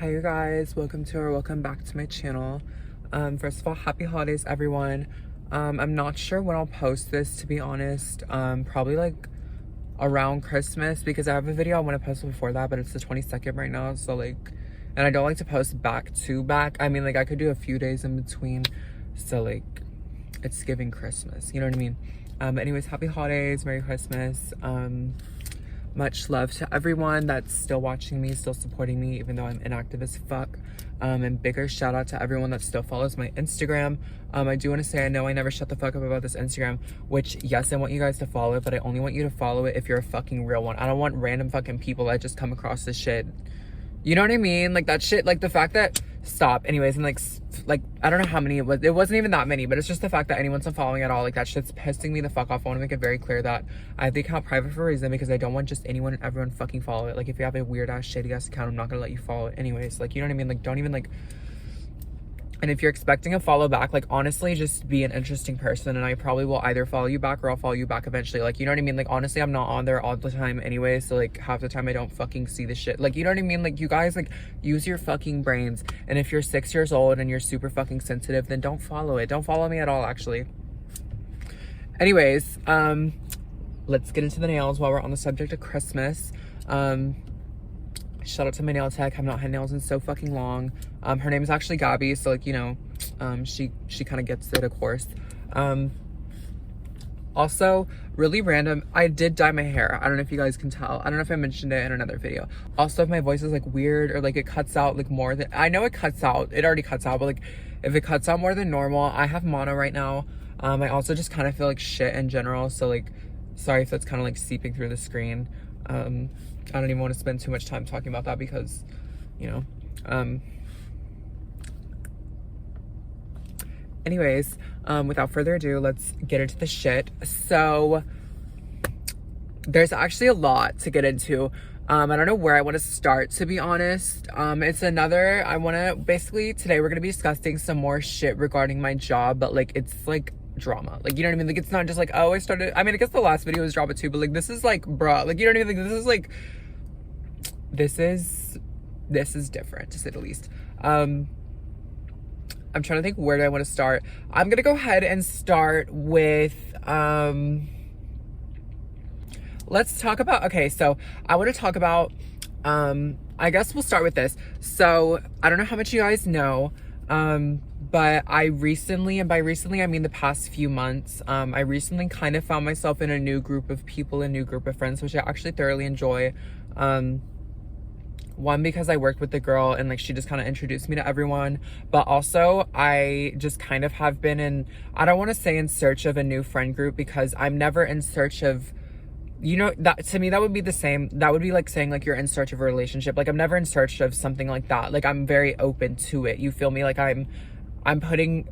Hi you guys, welcome back to my channel. First of all, happy holidays everyone. I'm not sure when I'll post this, to be honest. Probably like around Christmas, because I have a video I want to post before that, but it's the 22nd right now, so like, and I don't like to post back to back. I mean, like, I could do a few days in between, so like it's giving Christmas, you know what I mean? Anyways, happy holidays, Merry Christmas. Much love to everyone that's still watching me, still supporting me, even though I'm inactive as fuck. And bigger shout out to everyone that still follows my Instagram. I do want to say, I know I never shut the fuck up about this Instagram, which, yes, I want you guys to follow it, but I only want you to follow it if you're a fucking real one. I don't want random fucking people that just come across this shit. You know what I mean? Like, that shit, like, the fact that, stop. Anyways, and like, I don't know how many it was. It wasn't even that many, but it's just the fact that anyone's unfollowing at all. Like, that shit's pissing me the fuck off. I want to make it very clear that I have the account private for a reason, because I don't want just anyone and everyone fucking follow it. Like, if you have a weird ass, shady ass account, I'm not gonna let you follow it anyways. Like, you know what I mean? Like, don't even like, and if you're expecting a follow back, like, honestly, just be an interesting person, and I probably will either follow you back or I'll follow you back eventually. Like, you know what I mean? Like, honestly, I'm not on there all the time anyway, so like half the time I don't fucking see the shit. Like, you know what I mean? Like, you guys, like, use your fucking brains. And if you're 6 years old and you're super fucking sensitive, then don't follow it. Don't follow me at all, actually. Anyways, let's get into the nails while we're on the subject of Christmas. Shout out to my nail tech. I've not had nails in so fucking long. Her name is actually Gabby, so like, you know, she kind of gets it, of course. Also, really random, I did dye my hair. I don't know if you guys can tell. I don't know if I mentioned it in another video. Also, if my voice is like weird or like it cuts out like more than, I know it cuts out, it already cuts out, but like if it cuts out more than normal, I have mono right now. I also just kind of feel like shit in general, so like, sorry if that's kind of like seeping through the screen. I don't even want to spend too much time talking about that because, you know, anyways, without further ado, let's get into the shit. So there's actually a lot to get into. I don't know where I want to start, to be honest. Basically today we're going to be discussing some more shit regarding my job, but like, it's like drama, like, you know what I mean? Like, it's not just like, oh, I mean, I guess the last video was drama too, but like, this is like, bruh, like, you know what I mean? Like, this is like, this is different, to say the least. I'm trying to think, where do I want to start? I'm gonna go ahead and start with let's talk about, okay, so I want to talk about I guess we'll start with this. So I don't know how much you guys know, but I recently, and by recently I mean the past few months, I recently kind of found myself in a new group of people, a new group of friends, which I actually thoroughly enjoy. One, because I worked with the girl and like she just kind of introduced me to everyone, but also I just kind of have been in, I don't want to say in search of a new friend group, because I'm never in search of, you know, that to me that would be the same, that would be like saying like you're in search of a relationship. Like, I'm never in search of something like that. Like, I'm very open to it, you feel me? Like, I'm putting,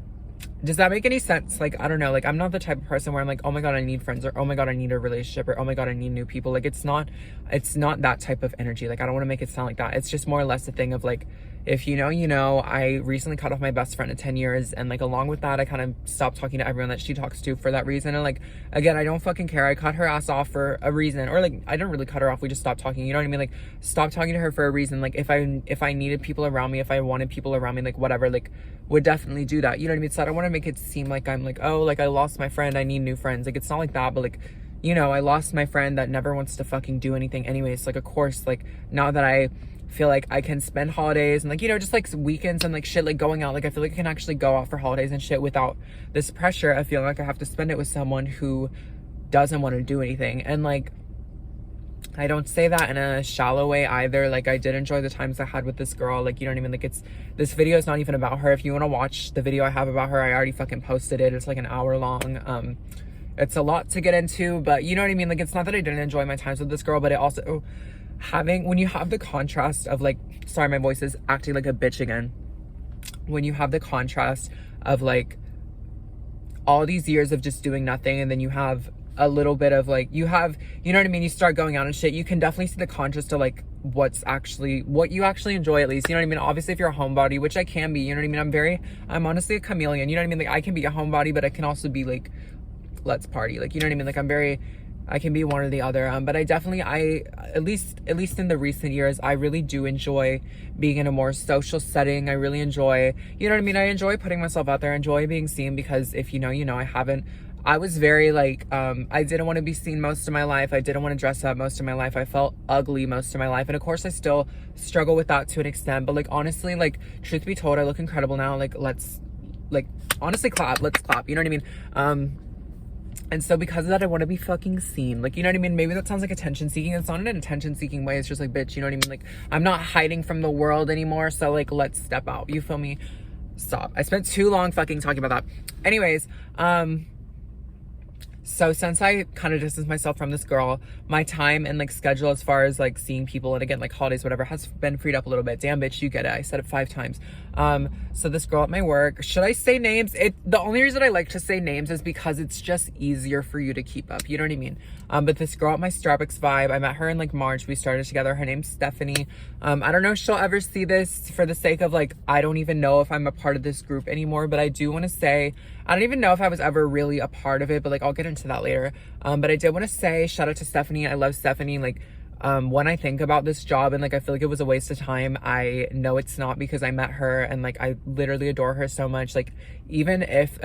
does that make any sense? Like, I don't know, like, I'm not the type of person where I'm like, oh my god, I need friends, or oh my god, I need a relationship, or oh my god, I need new people. Like, it's not that type of energy. Like, I don't want to make it sound like that. It's just more or less a thing of like, if you know, you know. I recently cut off my best friend of 10 years, and like, along with that, I kind of stopped talking to everyone that she talks to for that reason. And like, again, I don't fucking care. I cut her ass off for a reason, or like, I didn't really cut her off, we just stopped talking, you know what I mean? Like, stop talking to her for a reason. Like, if I needed people around me, if I wanted people around me, like, whatever, like, would definitely do that, you know what I mean? So I don't want to make it seem like I'm like, oh, like, I lost my friend, I need new friends. Like, it's not like that, but like, you know, I lost my friend that never wants to fucking do anything anyways. Like, of course, like, now that I feel like I can spend holidays and like, you know, just like weekends and like shit, like going out, like, I feel like I can actually go out for holidays and shit without this pressure of feeling like I have to spend it with someone who doesn't want to do anything. And like, I don't say that in a shallow way either. Like, I did enjoy the times I had with this girl, like, you know what I mean? Like, this video is not even about her. If you want to watch the video I have about her, I already fucking posted it. It's like an hour long. It's a lot to get into, but you know what I mean? Like, it's not that I didn't enjoy my times with this girl, but it also, when you have the contrast of like, sorry, my voice is acting like a bitch again. When you have the contrast of like all these years of just doing nothing, and then you have a little bit of like, you know what I mean? You start going out and shit, you can definitely see the contrast of like what you actually enjoy, at least, you know what I mean? Obviously, if you're a homebody, which I can be, you know what I mean? I'm honestly a chameleon, you know what I mean? Like, I can be a homebody, but I can also be like, let's party, like, you know what I mean? Like, I'm very I can be one or the other. But I definitely, at least in the recent years, I really do enjoy being in a more social setting. I really enjoy, you know what I mean? I enjoy putting myself out there, enjoy being seen, because if you know, you know, I was very like, I didn't want to be seen most of my life. I didn't want to dress up most of my life. I felt ugly most of my life. And of course I still struggle with that to an extent, but like, honestly, like, truth be told, I look incredible now. Like, let's, like, honestly clap, let's clap, you know what I mean? And so because of that, I want to be fucking seen. Like, you know what I mean? Maybe that sounds like attention seeking. It's not in an attention seeking way. It's just like, bitch, you know what I mean? Like, I'm not hiding from the world anymore. So like, let's step out. You feel me? Stop. I spent too long fucking talking about that. Anyways, so since I kind of distanced myself from this girl, my time and like schedule as far as like seeing people and again, like holidays, whatever, has been freed up a little bit. Damn, bitch, you get it. I said it 5 times. So this girl at my work, should I say names? The only reason I like to say names is because it's just easier for you to keep up. You know what I mean? But this girl at my Starbucks vibe, I met her in like March. We started together. Her name's Stephanie. I don't know if she'll ever see this, for the sake of like, I don't even know if I'm a part of this group anymore, but I do want to say, I don't even know if I was ever really a part of it, but like, I'll get into that later. But I did want to say, shout out to Stephanie. I love Stephanie. Like, when I think about this job and like I feel like it was a waste of time, I know it's not, because I met her and like I literally adore her so much. Like, even if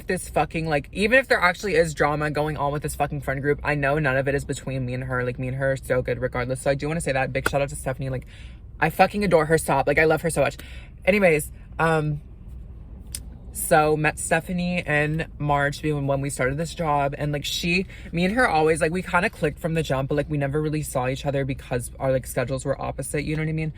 this fucking, like, even if there actually is drama going on with this fucking friend group, I know none of it is between me and her. Like, me and her are so good regardless. So I do want to say that. Big shout out to Stephanie. Like, I fucking adore her. Stop. Like, I love her so much. Anyways, so met Stephanie in March when we started this job, and like me and her always, like, we kind of clicked from the jump, but like we never really saw each other because our like schedules were opposite, you know what I mean?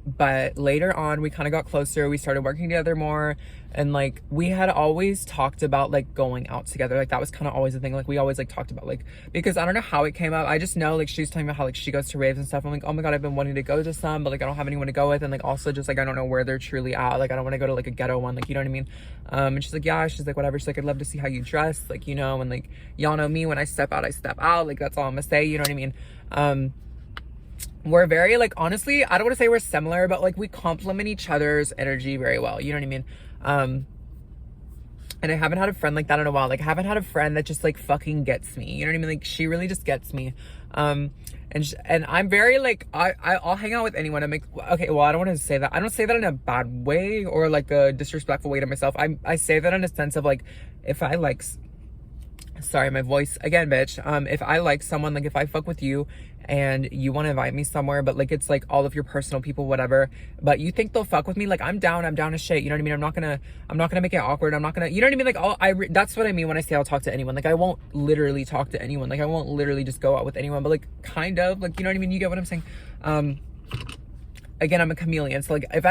But later on we kind of got closer, we started working together more, and like we had always talked about like going out together. Like, that was kind of always the thing. Like, we always like talked about, like, because I don't know how it came up, I just know like she was talking about how like she goes to raves and stuff. I'm like, oh my god, I've been wanting to go to some, but like I don't have anyone to go with, and like also just like I don't know where they're truly at. Like, I don't want to go to like a ghetto one, like, you know what I mean? And she's like, yeah, she's like, whatever, she's like, I'd love to see how you dress, like, you know, and like, y'all know me, when I step out, I step out. Like, that's all I'm gonna say, you know what I mean? We're very, like, honestly, I don't want to say we're similar, but like we complement each other's energy very well, you know what I mean? And I haven't had a friend like that in a while. Like, I haven't had a friend that just like fucking gets me, you know what I mean? Like, she really just gets me. And I'm very like, I'll hang out with anyone. I'm like, okay, well, I don't want to say that. I don't say that in a bad way or like a disrespectful way to myself. I say that in a sense of like, if I like, sorry, my voice again, bitch. If I like someone, like if I fuck with you and you want to invite me somewhere, but like it's like all of your personal people, whatever, but you think they'll fuck with me, like I'm down as shit, you know what I mean? I'm not gonna make it awkward. I'm not gonna, you know what I mean? Like, that's what I mean when I say I'll talk to anyone. Like, I won't literally talk to anyone. Like, I won't literally just go out with anyone, but like kind of, like, you know what I mean? You get what I'm saying? Again, I'm a chameleon, so like if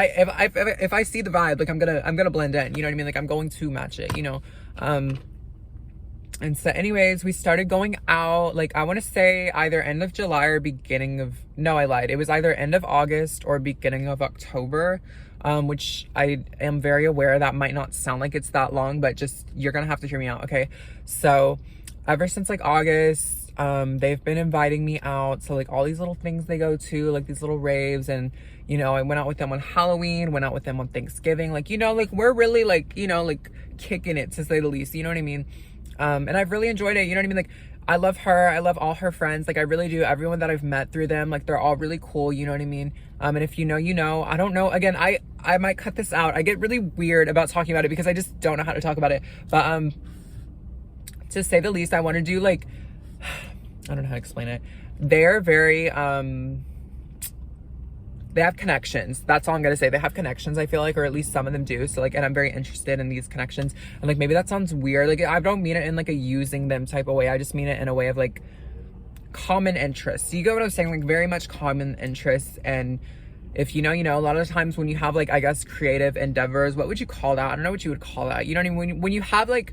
I see the vibe, like I'm gonna blend in, you know what I mean? Like, I'm going to match it, you know? And so anyways, we started going out, like, I want to say either end of July or beginning of, no, I lied. It was either end of August or beginning of October, which I am very aware that might not sound like it's that long, but just, you're going to have to hear me out. Okay. So ever since like August, they've been inviting me out. So like all these little things they go to, like these little raves, and, you know, I went out with them on Halloween, went out with them on Thanksgiving. Like, you know, like we're really like, you know, like kicking it, to say the least, you know what I mean? And I've really enjoyed it, you know what I mean? Like, I love her, I love all her friends, like I really do. Everyone that I've met through them, like they're all really cool, you know what I mean? And if you know, you know. I don't know, again, I might cut this out. I get really weird about talking about it because I just don't know how to talk about it. But to say the least, I want to do like, I don't know how to explain it. They're very they have connections. That's all I'm gonna say. They have connections, I feel like, or at least some of them do. So like, and I'm very interested in these connections. And like, maybe that sounds weird. Like, I don't mean it in like a using them type of way. I just mean it in a way of like common interests. You get what I'm saying? Like, very much common interests. And if you know, you know. A lot of the times when you have like, I guess, creative endeavors, what would you call that? I don't know what you would call that. You know what I mean? When you have like,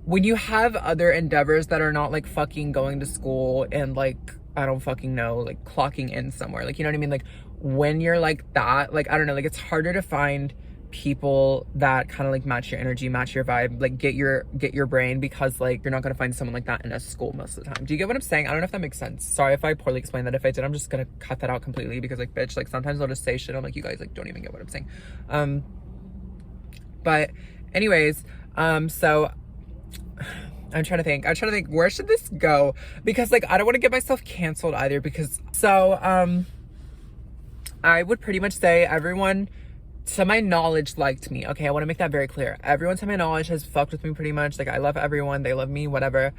when you have other endeavors that are not like fucking going to school and like, I don't fucking know, like clocking in somewhere, like, you know what I mean? Like, when you're like that, like, I don't know, like it's harder to find people that kind of like match your energy, match your vibe, like get your brain, because like you're not going to find someone like that in a school most of the time. Do you get what I'm saying? I don't know if that makes sense. Sorry if I poorly explained that. If I did, I'm just gonna cut that out completely, because like, bitch, like sometimes I'll just say shit, I'm like, you guys like don't even get what I'm saying. But anyways, so I'm trying to think, where should this go? Because like, I don't want to get myself canceled either, because I would pretty much say everyone to my knowledge liked me. Okay, I want to make that very clear. Everyone to my knowledge has fucked with me pretty much. Like, I love everyone, they love me, whatever.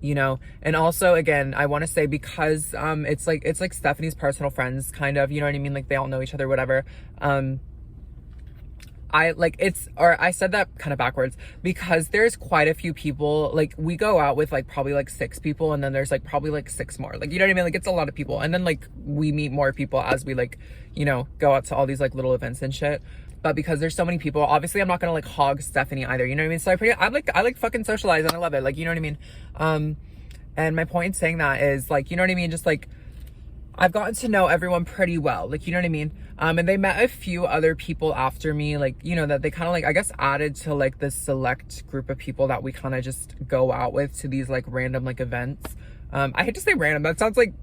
You know, and also again, I want to say, because it's like Stephanie's personal friends, kind of, you know what I mean? Like, they all know each other, whatever. I said that kind of backwards, because there's quite a few people. Like, we go out with like probably like 6 people, and then there's like probably like 6 more, like, you know what I mean? Like, it's a lot of people, and then like we meet more people as we like, you know, go out to all these like little events and shit. But because there's so many people, obviously I'm not gonna like hog Stephanie either, you know what I mean? So I like fucking socialize, and I love it, like, you know what I mean? And my point in saying that is, like, you know what I mean, just like, I've gotten to know everyone pretty well, like, you know what I mean? And they met a few other people after me, like, you know, that they kind of like, I guess, added to like this select group of people that we kind of just go out with to these like random like events. I hate to say random, that sounds like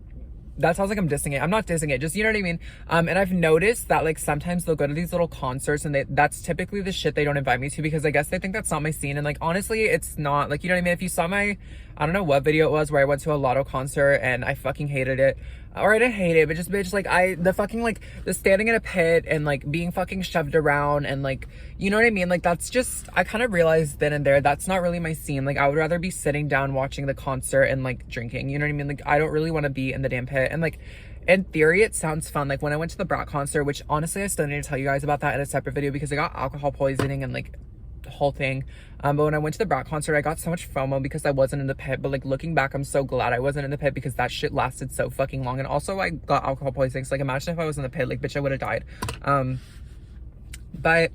I'm dissing it. I'm not dissing it, just, you know what I mean? And I've noticed that like sometimes they'll go to these little concerts, and that's typically the shit they don't invite me to, because I guess they think that's not my scene. And like, honestly, it's not, like, you know what I mean? If you saw my, I don't know what video it was, where I went to a Lotto concert and I fucking hated it. Or I didn't hate it, but just bitch, like, the standing in a pit and like being fucking shoved around, and like, you know what I mean? Like, that's just, I kind of realized then and there, that's not really my scene. Like, I would rather be sitting down watching the concert and like drinking, you know what I mean? Like, I don't really want to be in the damn pit. And like, in theory, it sounds fun. Like, when I went to the Brat concert, which honestly, I still need to tell you guys about that in a separate video, because I got alcohol poisoning and like the whole thing. But when I went to the Brat concert, I got so much FOMO because I wasn't in the pit. But like, looking back, I'm so glad I wasn't in the pit, because that shit lasted so fucking long. And also, I got alcohol poisoning, so like, imagine if I was in the pit, like, bitch, I would have died. But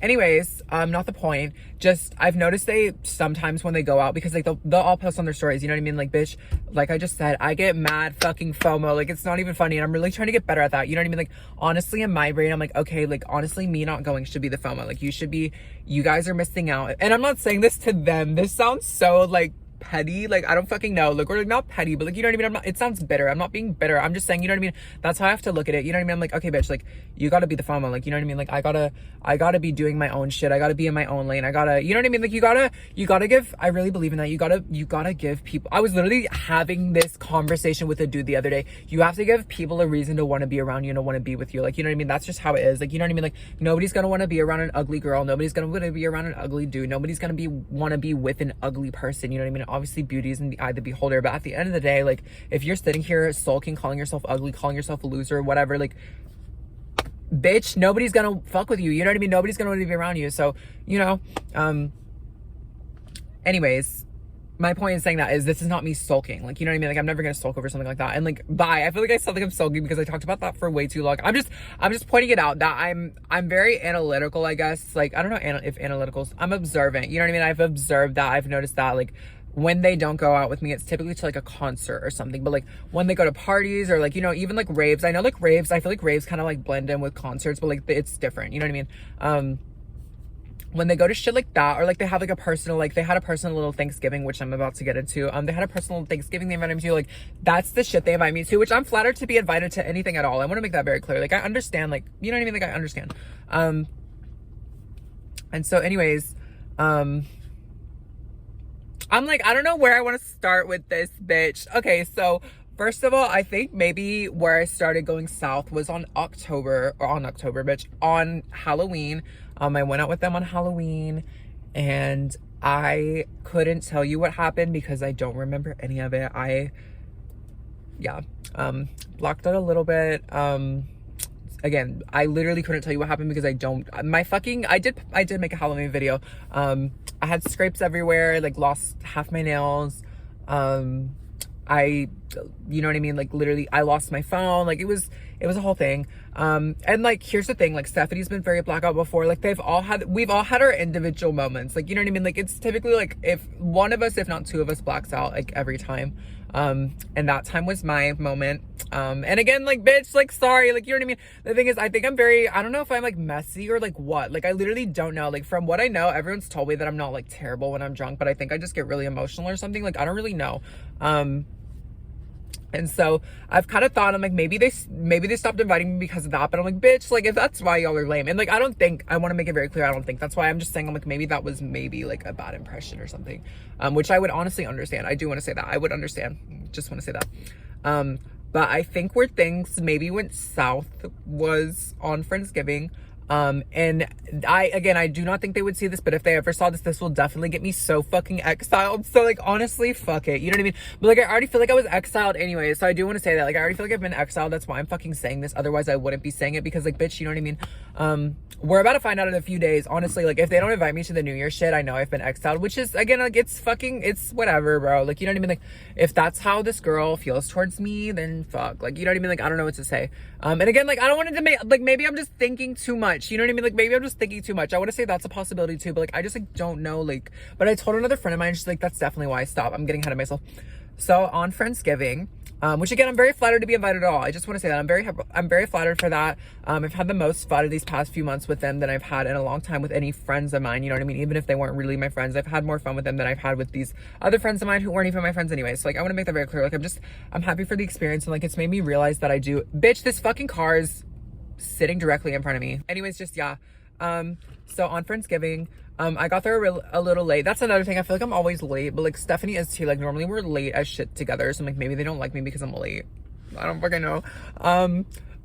anyways, not the point. Just, I've noticed they sometimes, when they go out, because like they'll all post on their stories, you know what I mean? Like, bitch, like I just said, I get mad fucking FOMO. Like, it's not even funny, and I'm really trying to get better at that, you know what I mean? Like, honestly, in my brain, I'm like, okay, like, honestly, me not going should be the FOMO. Like, you guys are missing out. And I'm not saying this to them, this sounds so like petty, like, I don't fucking know, like, or like, not petty, but like, you know what I mean? It sounds bitter. I'm not being bitter, I'm just saying, you know what I mean? That's how I have to look at it, you know what I mean? I'm like, okay, bitch, like, you gotta be the FOMO, like, you know what I mean? Like, I gotta be doing my own shit, I gotta be in my own lane, I gotta, you know what I mean? Like, you gotta give, I really believe in that, you gotta give people, I was literally having this conversation with a dude the other day, you have to give people a reason to want to be around you and to want to be with you, like, you know what I mean? That's just how it is, like, you know what I mean? Like, nobody's gonna want to be around an ugly girl, nobody's gonna want to be around an ugly dude, nobody's gonna want to be with an ugly person, you know what I mean? Obviously, beauty is in the eye of the beholder, but at the end of the day, like, if you're sitting here sulking, calling yourself ugly, calling yourself a loser, whatever, like, bitch, nobody's gonna fuck with you, you know what I mean? Nobody's gonna want to be around you. So, you know, anyways, my point in saying that is, this is not me sulking, like, you know what I mean? Like, I'm never gonna sulk over something like that. And like, bye, I feel like I sound like I'm sulking because I talked about that for way too long. I'm just pointing it out that I'm very analytical, I guess. Like, I don't know if analyticals, I'm observant, you know what I mean? I've observed that, I've noticed that, like, when they don't go out with me, it's typically to like a concert or something. But like, when they go to parties, or like, you know, even like raves, I know like raves, I feel like raves kind of like blend in with concerts, but like, it's different, you know what I mean? When they go to shit like that, or like they have like a personal, like they had a personal little Thanksgiving, which I'm about to get into. They had a personal Thanksgiving they invited me to, like, that's the shit they invite me to, which I'm flattered to be invited to anything at all. I want to make that very clear. Like, I understand, like, you know what I mean? Like, I understand. And so anyways, I'm like, I don't know where I want to start with this, bitch. Okay, so first of all, I think maybe where I started going south was on Halloween. I went out with them on Halloween, and I couldn't tell you what happened because I don't remember any of it. Blocked out a little bit. Again, I literally couldn't tell you what happened because I did make a Halloween video. I had scrapes everywhere, like lost half my nails. You know what I mean? Like, literally, I lost my phone. Like, it was a whole thing. And like, here's the thing, like, Stephanie's been very blackout before. Like, we've all had our individual moments. Like, you know what I mean? Like, it's typically like, if one of us, if not two of us, blacks out, like, every time. And that time was my moment. And again, like, bitch, like, sorry, like, you know what I mean? The thing is, I think I don't know if I'm like messy or like what, like, I literally don't know. Like, from what I know, everyone's told me that I'm not like terrible when I'm drunk, but I think I just get really emotional or something. Like, I don't really know. And so I've kind of thought, I'm like, maybe they stopped inviting me because of that. But I'm like, bitch, like, if that's why y'all are lame. And like, I want to make it very clear, I don't think that's why. I'm just saying, I'm like, maybe that was maybe like a bad impression or something. Which I would honestly understand. I do want to say that. I would understand. Just want to say that. But I think where things maybe went south was on Friendsgiving. And I do not think they would see this, but if they ever saw this will definitely get me so fucking exiled. So like, honestly, fuck it. You know what I mean? But like, I already feel like I was exiled anyway. So I do want to say that, like, I already feel like I've been exiled. That's why I'm fucking saying this. Otherwise I wouldn't be saying it, because like, bitch, you know what I mean? We're about to find out in a few days. Honestly, like, if they don't invite me to the New Year shit, I know I've been exiled, which is, again, like, it's whatever, bro. Like, you know what I mean? Like, if that's how this girl feels towards me, then fuck. Like, you know what I mean? Like, I don't know what to say. And again, like, I don't want it to make, like, maybe I'm just thinking too much. You know what I mean? Like, maybe I'm just thinking too much. I want to say that's a possibility too, but like, I just like don't know. Like, but I told another friend of mine, she's like, that's definitely why I stopped. I'm getting ahead of myself. So on Friendsgiving, which again, I'm very flattered to be invited at all. I just want to say that I'm very flattered for that. I've had the most fun of these past few months with them than I've had in a long time with any friends of mine. You know what I mean? Even if they weren't really my friends, I've had more fun with them than I've had with these other friends of mine who weren't even my friends anyway. So like, I want to make that very clear. Like, I'm happy for the experience, and like, it's made me realize that bitch, this fucking car is sitting directly in front of me. Anyways, just yeah. So on Friendsgiving, I got there a little late. That's another thing. I feel like I'm always late, but like Stephanie is too. Like, normally we're late as shit together. So I'm like, maybe they don't like me because I'm late. I don't fucking know.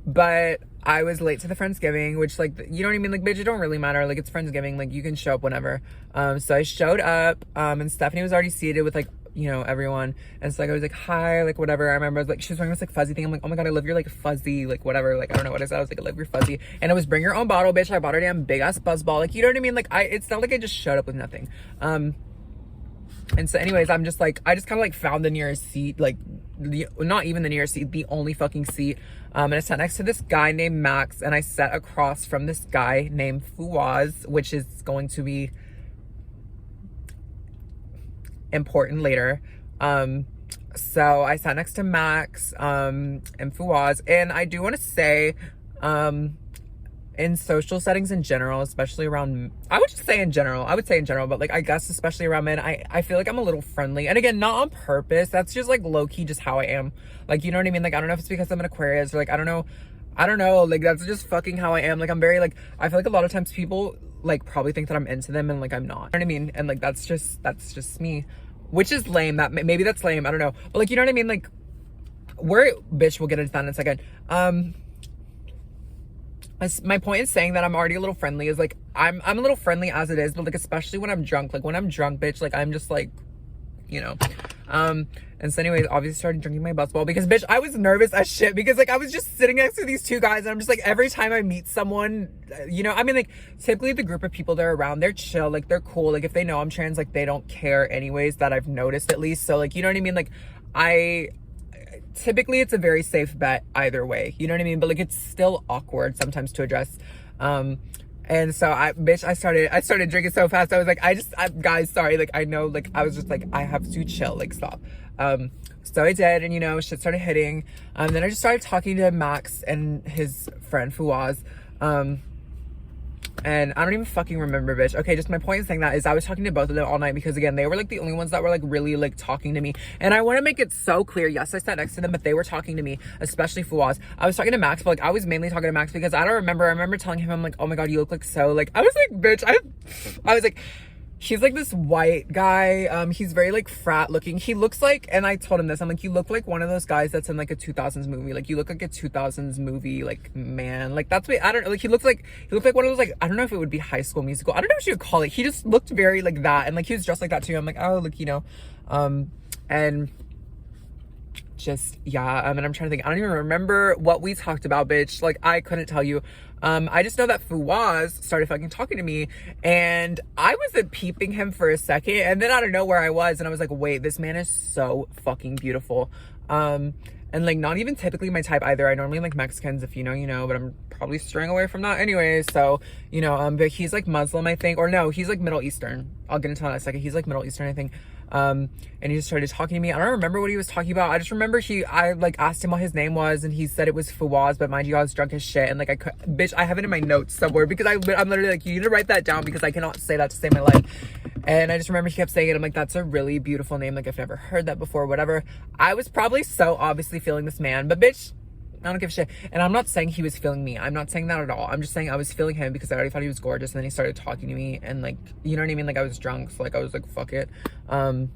But I was late to the Friendsgiving, which, like, you know what I mean? Like, bitch, it don't really matter. Like, it's Friendsgiving. Like, you can show up whenever. So I showed up, and Stephanie was already seated with, like, you know, everyone. And so like, I was like, hi, like, whatever. I remember, like, she was wearing this like fuzzy thing. I'm like, oh my god, I love your like fuzzy, like, whatever. Like, I don't know what I said. I was like, I love your fuzzy. And it was bring your own bottle, bitch. I bought her damn big ass buzz ball. Like, you know what I mean? Like, it's not like I just showed up with nothing. And so anyways, I'm just like, I just kind of like found the nearest seat, like, not even the nearest seat, the only fucking seat. And I sat next to this guy named Max, and I sat across from this guy named Fouaz, which is going to be important later. So I sat next to Max and Fouaz, and I do want to say, in social settings in general, especially around, I would say in general, but like, I guess especially around men, I feel like I'm a little friendly. And again, not on purpose. That's just like low-key just how I am. Like, you know what I mean? Like, I don't know if it's because I'm an Aquarius, or like, I don't know. Like, that's just fucking how I am. Like, I'm very like, I feel like a lot of times people like probably think that I'm into them, and like, I'm not. You know what I mean? And like, that's just me. Which is lame. That maybe that's lame. I don't know. But like, you know what I mean? Like, bitch, we'll get into that in a second. My point in saying that I'm already a little friendly is like, I'm a little friendly as it is, but like, especially when I'm drunk. Like, when I'm drunk, bitch, like, I'm just like, you know. And so anyways, obviously started drinking my buzz ball because, bitch, I was nervous as shit because like, I was just sitting next to these two guys, and I'm just like, every time I meet someone, you know, I mean, like, typically the group of people they're around, they're chill, like, they're cool. Like, if they know I'm trans, like, they don't care anyways, that I've noticed at least. So like, you know what I mean? Like, typically it's a very safe bet either way, you know what I mean? But like, it's still awkward sometimes to address. And so I started drinking so fast. I was like, guys, sorry. Like, I know, like, I was just like, I have to chill, like, stop. So I did, and you know, shit started hitting. Then I just started talking to Max and his friend Fouaz. And I don't even fucking remember, bitch. Okay, just my point in saying that is I was talking to both of them all night because, again, they were like the only ones that were like really like talking to me. And I want to make it so clear, yes, I sat next to them, but they were talking to me, especially Fouaz. I was talking to Max, but like, I was mainly talking to Max because I remember telling him, I'm like, oh my god, you look like so, like, I was like, bitch, I was like, he's like this white guy. He's very like frat looking. He looks like, and I told him this, I'm like, you look like one of those guys that's in like a 2000s movie. Like, you look like a 2000s movie, like, man. Like, that's what, I don't know. Like, he looked like one of those, like, I don't know if it would be High School Musical. I don't know what you would call it. He just looked very like that. And like, he was dressed like that too. I'm like, oh, look, you know. And just, yeah. And I'm trying to think. I don't even remember what we talked about, bitch. Like, I couldn't tell you. I just know that Fouaz started fucking talking to me, and I wasn't peeping him for a second, and then I don't know where I was, and I was like, wait, this man is so fucking beautiful. And like, not even typically my type either. I normally like Mexicans, if you know, you know, but I'm probably straying away from that anyway. So, you know, but he's like Muslim, I think, or no, he's like Middle Eastern. I'll get into that in a second. He's like Middle Eastern, I think. And he just started talking to me. I don't remember what he was talking about. I just remember I like asked him what his name was, and he said it was Fouaz, but mind you, I was drunk as shit. And like, bitch, I have it in my notes somewhere because I'm literally like, you need to write that down because I cannot say that to save my life. And I just remember he kept saying it. I'm like, that's a really beautiful name. Like, I've never heard that before, whatever. I was probably so obviously feeling this man, but bitch, I don't give a shit. And I'm not saying he was feeling me. I'm not saying that at all. I'm just saying I was feeling him because I already thought he was gorgeous. And then he started talking to me and like, you know what I mean? Like, I was drunk. So like, I was like, fuck it. And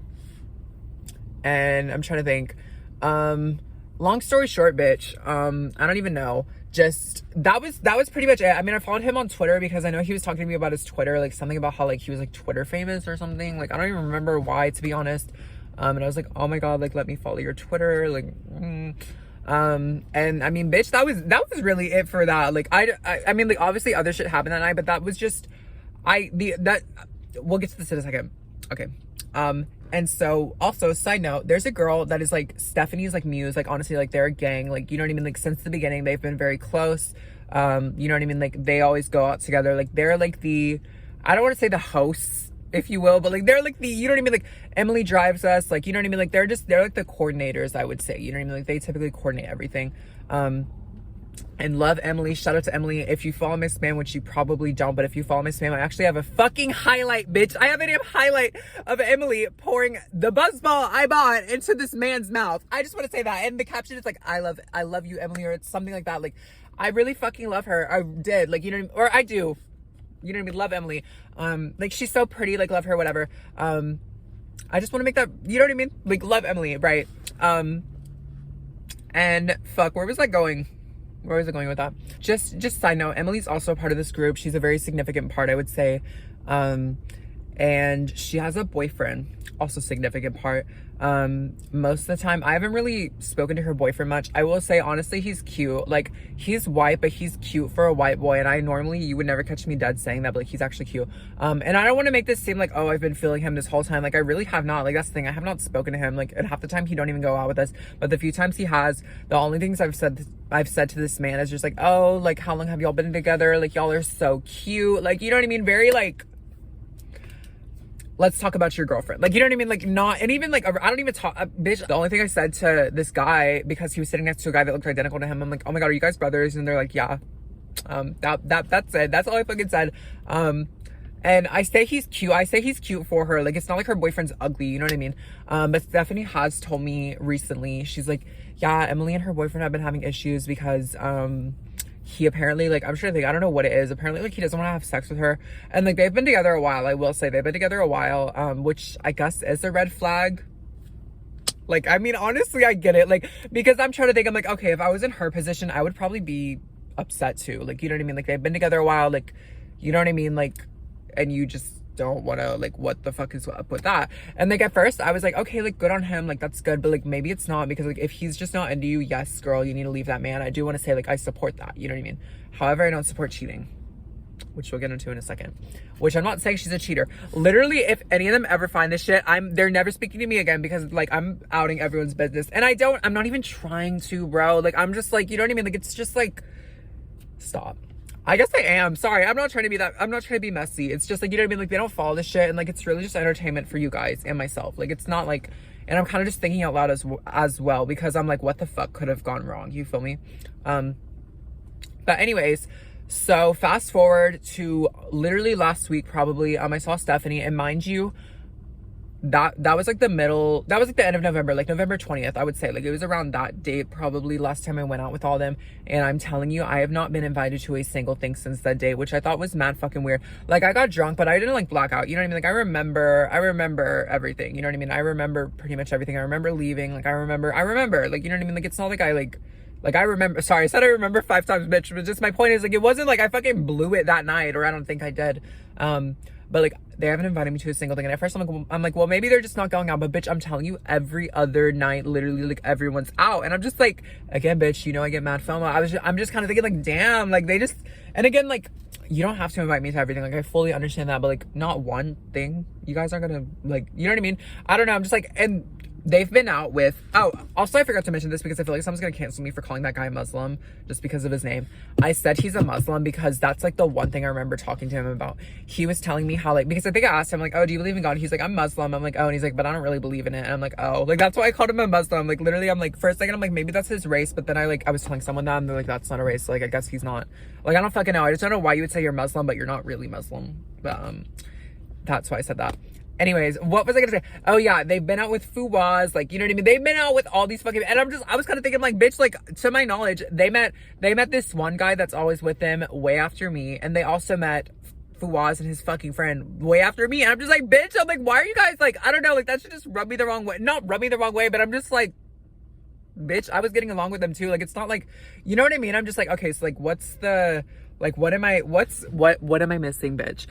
I'm trying to think, long story short, bitch, I don't even know. Just that was pretty much it. I mean, I followed him on Twitter because I know he was talking to me about his Twitter, like something about how like he was like Twitter famous or something. Like, I don't even remember why, to be honest. And I was like, oh my god, like, let me follow your Twitter, like. And I mean, bitch, that was really it for that. Like, I mean, like, obviously other shit happened that night, but that was just we'll get to this in a second. Okay. And so also, side note, there's a girl that is like Stephanie's like muse. Like, honestly, like, they're a gang. Like, you know what I mean? Like, since the beginning, they've been very close. You know what I mean? Like, they always go out together. Like, they're like I don't want to say the hosts, if you will, but like, they're like you know what I mean? Like, Emily drives us. Like, you know what I mean? Like, they're like the coordinators, I would say. You know what I mean? Like, they typically coordinate everything. And love Emily. Shout out to Emily. If you follow my spam, which you probably don't, but if you follow my spam, I actually have a fucking highlight, bitch. I have a damn highlight of Emily pouring the buzzball I bought into this man's mouth. I just want to say that. And the caption is like, I love you, Emily, or it's something like that. Like, I really fucking love her. I did. Like, you know what I mean? Or I do. You know what I mean? Love Emily. Like, she's so pretty. Like, love her, whatever. I just want to make that, you know what I mean? Like, love Emily, right? And fuck, where was I going? Where was I going with that? Just side note, Emily's also a part of this group. She's a very significant part, I would say. And she has a boyfriend, also significant part. Most of the time, I haven't really spoken to her boyfriend much. I will say, honestly, he's cute. Like, he's white, but he's cute for a white boy. And you would never catch me dead saying that, but like, he's actually cute. And I don't want to make this seem like, oh, I've been feeling him this whole time. Like, I really have not. Like, that's the thing. I have not spoken to him. Like, and half the time he don't even go out with us. But the few times he has, the only things I've said to this man is just like, oh, like, how long have y'all been together? Like, y'all are so cute. Like, you know what I mean? Very like, let's talk about your girlfriend. Like, you know what I mean? Like, not, and even like, I don't even talk, bitch, the only thing I said to this guy, because he was sitting next to a guy that looked identical to him, I'm like, oh my god, are you guys brothers? And they're like, yeah. That's it. That's all I fucking said. And I say he's cute. I say he's cute for her. Like, it's not like her boyfriend's ugly, you know what I mean? But Stephanie has told me recently, she's like, yeah, Emily and her boyfriend have been having issues because, he apparently, like, I'm sure, like, I don't know what it is. Apparently, like, he doesn't want to have sex with her. And, like, they've been together a while. I will say they've been together a while, which I guess is a red flag. Like, I mean, honestly, I get it. Like, because I'm trying to think, I'm like, okay, if I was in her position, I would probably be upset too. Like, you know what I mean? Like, they've been together a while. Like, you know what I mean? Like, and you just don't want to, like, what the fuck is up with that? And like, at first I was like, okay, like, good on him, like, that's good, but like, maybe it's not, because like, if he's just not into you, yes, girl, you need to leave that man. I do want to say, like, I support that, you know what I mean? However, I don't support cheating, which we'll get into in a second. Which I'm not saying she's a cheater. Literally, if any of them ever find this shit, they're never speaking to me again, because like, I'm outing everyone's business. And I'm not even trying to, bro. Like, I'm just like, you know what I mean? Like, it's just like, stop. I guess I am. Sorry, I'm not trying to be messy. It's just like, you know what I mean? Like, they don't follow this shit, and like, it's really just entertainment for you guys and myself. Like, it's not like, and I'm kind of just thinking out loud as well, because I'm like, what the fuck could have gone wrong? You feel me? But anyways, so fast forward to literally last week, probably, I saw Stephanie, and mind you, that was like the end of November, like November 20th, I would say. Like, it was around that date, probably, last time I went out with all them. And I'm telling you, I have not been invited to a single thing since that day, which I thought was mad fucking weird. Like, I got drunk, but I didn't like black out, you know what I mean? Like, I remember everything, you know what I mean? I remember pretty much everything. I remember leaving, like, I remember, like, you know what I mean? Like, it's not like I remember, sorry, I said I remember 5 times, bitch, but just my point is, like, it wasn't like I fucking blew it that night, or I don't think I did. But like, they haven't invited me to a single thing. And at first I'm like, well, maybe they're just not going out. But bitch, I'm telling you, every other night, literally, like, everyone's out. And I'm just like, again, bitch, you know, I get mad FOMO. I'm just kind of thinking, like, damn, like, they just, and again, like, you don't have to invite me to everything. Like, I fully understand that, but like, not one thing. You guys aren't gonna, like, you know what I mean? I don't know. I'm just like, and they've been out with, oh, also, I forgot to mention this, because I feel like someone's gonna cancel me for calling that guy Muslim just because of his name. I said he's a Muslim because that's like the one thing I remember talking to him about. He was telling me how, like, because I think I asked him, like, oh, do you believe in God? He's like, I'm Muslim. I'm like, oh, and he's like, but I don't really believe in it. And I'm like, oh, like, that's why I called him a Muslim. Like, literally, I'm like, for a second, I'm like, maybe that's his race, but then I was telling someone that, and they're like, that's not a race. So, like, I guess he's not. Like, I don't fucking know. I just don't know why you would say you're Muslim, but you're not really Muslim. But that's why I said that. Anyways, what was I gonna say? Oh yeah, they've been out with Fuwas, like, you know what I mean? They've been out with all these fucking, and I was kind of thinking like, bitch, like, to my knowledge, they met this one guy that's always with them way after me, and they also met Fuwas and his fucking friend way after me, and I'm just like, bitch, I'm like, why are you guys like, I don't know, like, that should just rub me the wrong way. Not rub me the wrong way, but I'm just like, bitch, I was getting along with them too. Like, it's not like, you know what I mean? I'm just like, okay, so like, what's the, like, what am I missing, bitch?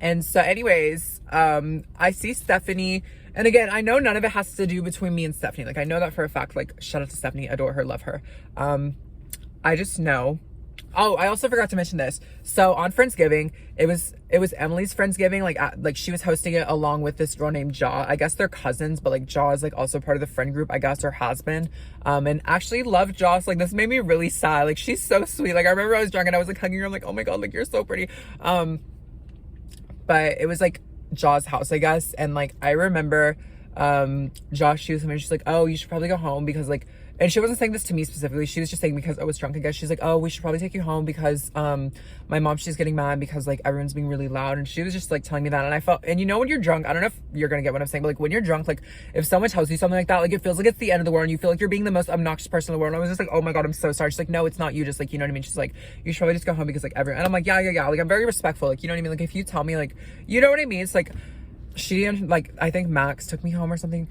And so anyways, I see Stephanie, and again, I know none of it has to do between me and Stephanie. Like, I know that for a fact. Like, shout out to Stephanie, adore her, love her. I just know. Oh, I also forgot to mention this. So on Friendsgiving, it was Emily's Friendsgiving. Like she was hosting it along with this girl named Jaw. I guess they're cousins, but like Jaw is like also part of the friend group, I guess, or has been. And actually loved Jaw. So, like, this made me really sad. Like, she's so sweet. Like, I remember I was drunk and I was like hugging her. I'm like, oh my god, like, you're so pretty. But it was like Jaw's house, I guess. And like, I remember Josh, she was something, she's like, oh, you should probably go home because like, and she wasn't saying this to me specifically, she was just saying because I was drunk, I guess. She's like, oh, we should probably take you home because my mom, she's getting mad because like everyone's being really loud. And she was just like telling me that, and I felt, and you know, when you're drunk, I don't know if you're gonna get what I'm saying, but like when you're drunk, like if someone tells you something like that, like it feels like it's the end of the world and you feel like you're being the most obnoxious person in the world. And I was just like, oh my god, I'm so sorry. She's like, no, it's not you, just like, you know what I mean? She's like, you should probably just go home because like everyone, and I'm like, yeah, like I'm very respectful, like, you know what I mean? Like, if you tell me, like, you know what I mean? It's like, she and like, I think Max took me home or something.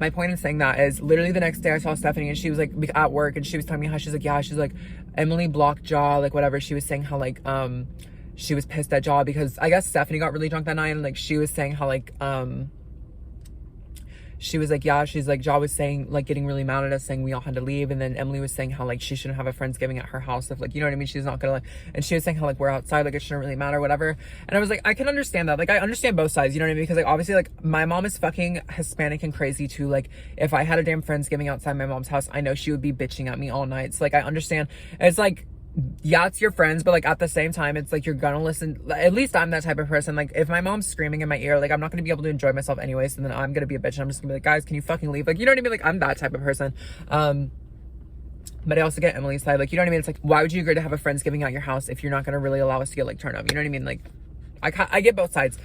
My point in saying that is literally the next day I saw Stephanie and she was like at work and she was telling me how she's like, yeah, she's like, Emily blocked Jaw, like whatever. She was saying how like, she was pissed at Jaw because I guess Stephanie got really drunk that night, and like she was saying how like, she was like, yeah, she's like, Jaw was saying, like, getting really mad at us, saying we all had to leave. And then Emily was saying how, like, she shouldn't have a Friendsgiving at her house. If, like, you know what I mean? She's not gonna, like, and she was saying how, like, we're outside, like, it shouldn't really matter, whatever. And I was like, I can understand that. Like, I understand both sides, you know what I mean? Because, like, obviously, like, my mom is fucking Hispanic and crazy, too. Like, if I had a damn Friendsgiving outside my mom's house, I know she would be bitching at me all night. So, like, I understand. It's like, yeah, it's your friends, but like at the same time, it's like you're gonna listen. At least I'm that type of person. Like, if my mom's screaming in my ear, like, I'm not gonna be able to enjoy myself anyways, and then I'm gonna be a bitch and I'm just gonna be like, guys, can you fucking leave? Like, you know what I mean? Like, I'm that type of person. But I also get Emily's side, like, you know what I mean? It's like, why would you agree to have a Friendsgiving at your house if you're not gonna really allow us to get like turned up? You know what I mean? Like, I get both sides.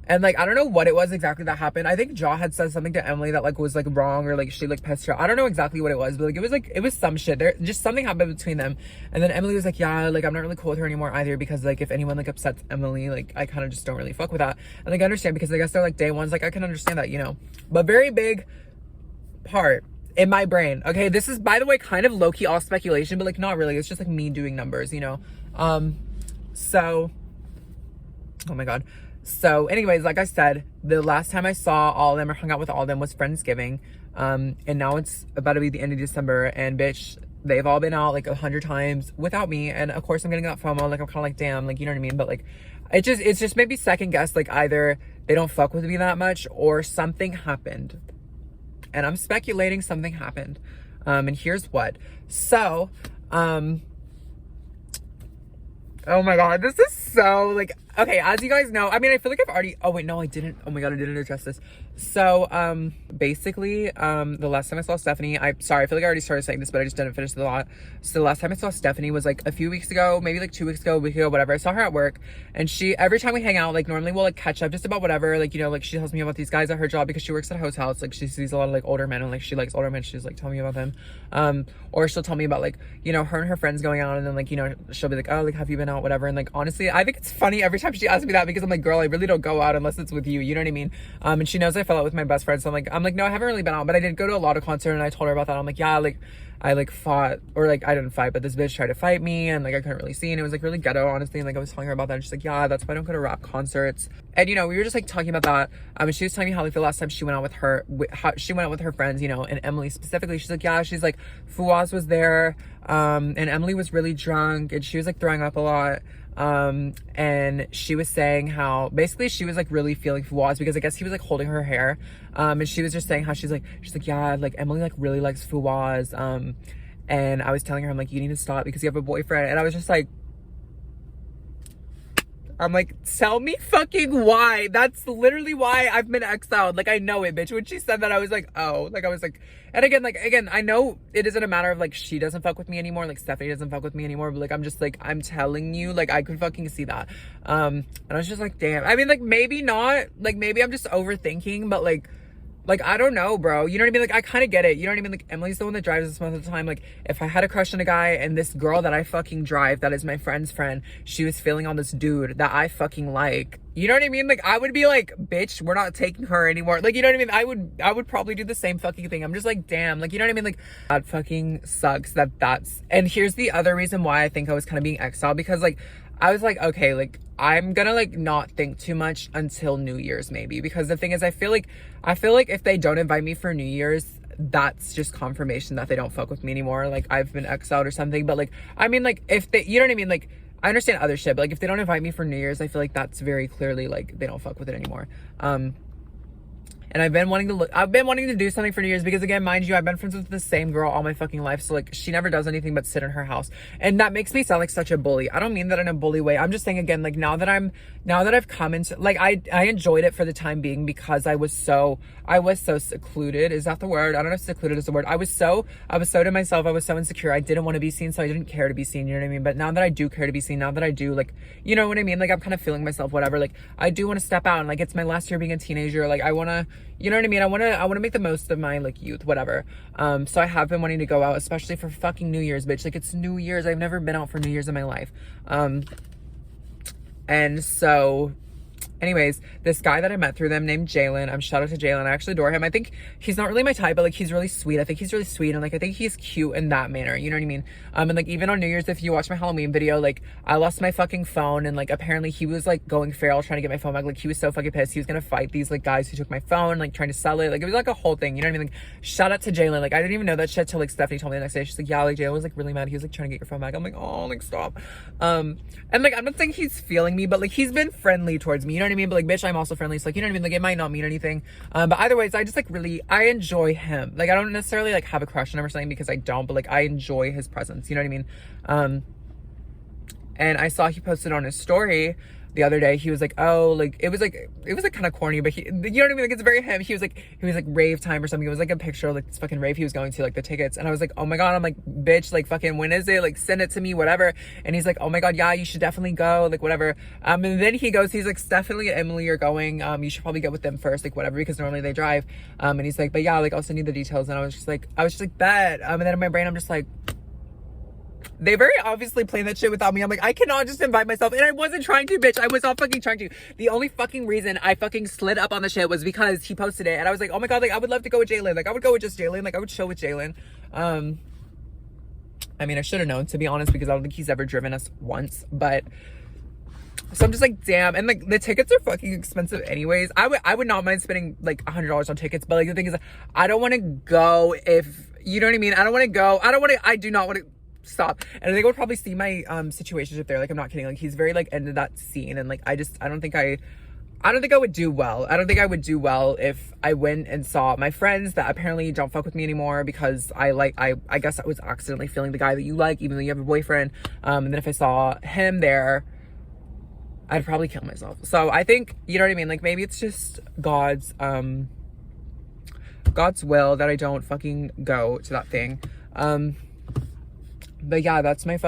And like, I don't know what it was exactly that happened. I think Jaw had said something to Emily that like was like wrong, or like she like pissed her. I don't know exactly what it was, but like it was some shit. There just something happened between them. And then Emily was like, yeah, like I'm not really cool with her anymore either, because like if anyone like upsets Emily, like I kind of just don't really fuck with that. And like I understand, because I guess they're like day ones, like I can understand that, you know. But very big part in my brain. Okay, this is, by the way, kind of low-key all speculation, but like not really. It's just like me doing numbers, you know. So oh my god. So anyways, like I said, the last time I saw all of them or hung out with all of them was Friendsgiving. And now it's about to be the end of December, and bitch, they've all been out like 100 times without me. And of course I'm getting that FOMO. Like, I'm kind of like, damn, like, you know what I mean? But like, it's just maybe second guess, like either they don't fuck with me that much or something happened. And I'm speculating something happened. And here's what. So, oh my god, this is so like, okay, as you guys know, I mean, I feel like I've already, oh wait, no, I didn't. Oh my god, I didn't address this. So, basically, the last time I saw Stephanie, sorry, I feel like I already started saying this, but I just didn't finish the lot. So the last time I saw Stephanie was like a few weeks ago, maybe like 2 weeks ago, a week ago, whatever. I saw her at work, and every time we hang out, like normally we'll like catch up just about whatever, like, you know, like she tells me about these guys at her job because she works at a hotel. It's like she sees a lot of like older men, and like she likes older men. She's like, tell me about them. Or she'll tell me about like, you know, her and her friends going out, and then like, you know, she'll be like, oh, like, have you been out, whatever. And like, honestly, I think it's funny every time she asks me that, because I'm like, girl, I really don't go out unless it's with you know what I mean? And she knows I fell out with my best friend, so I'm like, no, I haven't really been out, but I did go to a lot of concerts, and I told her about that. I'm like, yeah, like I like fought, or like I didn't fight, but this bitch tried to fight me, and like I couldn't really see, and it was like really ghetto, honestly. And like I was telling her about that, and she's like, yeah, that's why I don't go to rap concerts. And you know, we were just like talking about that. And she was telling me how like the last time she went out with how she went out with her friends, you know, and Emily specifically, she's like, yeah, she's like, Fuaz was there, and Emily was really drunk, and she was like throwing up a lot. And she was saying how basically she was like really feeling Fuaz because I guess he was like holding her hair. And she was just saying how she's like, yeah, like Emily like really likes Fuaz. And I was telling her, I'm like, you need to stop because you have a boyfriend. And I was just like, I'm like, tell me fucking why. That's literally why I've been exiled. Like, I know it, bitch. When she said that, I was like, oh. Like, I was like, and again, I know it isn't a matter of, like, she doesn't fuck with me anymore. Like, Stephanie doesn't fuck with me anymore. But, like, I'm just, like, I'm telling you, like, I could fucking see that. And I was just like, damn. I mean, like, maybe not. Like, maybe I'm just overthinking. But, like, I don't know, bro. You know what I mean? Like, I kind of get it. You know what I mean? Like, Emily's the one that drives us most of the time. Like, if I had a crush on a guy and this girl that I fucking drive, that is my friend's friend, she was feeling on this dude that I fucking like. You know what I mean? Like, I would be like, bitch, we're not taking her anymore. Like, you know what I mean? I would probably do the same fucking thing. I'm just like, damn. Like, you know what I mean? Like, that fucking sucks that's... And here's the other reason why I think I was kind of being exiled. Because, like, I was like, okay, like, I'm gonna, like, not think too much until New Year's, maybe. Because the thing is, I feel like if they don't invite me for New Year's, that's just confirmation that they don't fuck with me anymore. Like, I've been exiled or something. But, like, I mean, like, if they, you know what I mean? Like, I understand other shit, but, like, if they don't invite me for New Year's, I feel like that's very clearly, like, they don't fuck with it anymore. And I've been wanting to do something for New Year's because, again, mind you, I've been friends with the same girl all my fucking life. So, like, she never does anything but sit in her house. And that makes me sound like such a bully. I don't mean that in a bully way. I'm just saying, again, like, now that I've come into, like, I enjoyed it for the time being because I was so secluded. Is that the word? I don't know if secluded is the word. I was so to myself. I was so insecure. I didn't want to be seen, so I didn't care to be seen. You know what I mean? But now that I do care to be seen, now that I do, like, you know what I mean? Like, I'm kind of feeling myself, whatever. Like, I do want to step out, and, like, it's my last year being a teenager. Like, I want to, you know what I mean? I want to make the most of my, like, youth, whatever. So I have been wanting to go out, especially for fucking New Year's, bitch. Like, it's New Year's. I've never been out for New Year's in my life. And so, anyways, this guy that I met through them named Jalen, shout out to Jalen. I actually adore him. I think he's not really my type, but, like, he's really sweet. I think he's really sweet, and, like, I think he's cute in that manner. You know what I mean? And, like, even on New Year's, if you watch my Halloween video, like, I lost my fucking phone, and, like, apparently he was, like, going feral trying to get my phone back. Like, he was so fucking pissed. He was gonna fight these, like, guys who took my phone, like, trying to sell it. Like, it was, like, a whole thing. You know what I mean? Like, shout out to Jalen. Like, I didn't even know that shit till, like, Stephanie told me the next day. She's like, yeah, like, Jalen was, like, really mad. He was, like, trying to get your phone back. I'm like, oh, like, stop. And, like, I'm not saying he's feeling me, but, like, he's been friendly towards me. You know what I mean? But, like, bitch, I'm also friendly. So, like, you know what I mean? Like, it might not mean anything. But either ways, I just, like, really, I enjoy him. Like, I don't necessarily, like, have a crush on him or something because I don't, but, like, I enjoy his presence. You know what I mean? And I saw he posted on his story the other day. He was like, oh, like, it was like kind of corny, but he, you know what I mean? Like, it's very him. He was like rave time or something. It was like a picture of, like, this fucking rave he was going to, like, the tickets. And I was like, oh my God. I'm like, bitch, like, fucking, when is it? Like, send it to me, whatever. And he's like, oh my God, yeah, you should definitely go, like, whatever. And then he's like, Stephanie and Emily are going. You should probably get with them first, like, whatever, because normally they drive. And he's like, but yeah, like, I'll send you the details. And I was just like, bet. And then in my brain, I'm just like, they very obviously playing that shit without me. I'm like, I cannot just invite myself. And I wasn't trying to, bitch. I was not fucking trying to. The only fucking reason I fucking slid up on the shit was because he posted it. And I was like, oh my God, like, I would love to go with Jalen. Like, I would go with just Jalen. Like, I would chill with Jalen. I mean, I should have known, to be honest, because I don't think he's ever driven us once. But, so I'm just like, damn. And, like, the tickets are fucking expensive anyways. I would not mind spending, like, $100 on tickets. But, like, the thing is, I don't want to go if, you know what I mean? I do not want to stop. And I think I would probably see my situationship there. Like, I'm not kidding. Like, he's very, like, into that scene. And, like, I don't think I would do well. I don't think I would do well if I went and saw my friends that apparently don't fuck with me anymore because I guess I was accidentally feeling the guy that you like, even though you have a boyfriend. And then if I saw him there, I'd probably kill myself. So I think, you know what I mean? Like, maybe it's just God's will that I don't fucking go to that thing. But yeah, that's my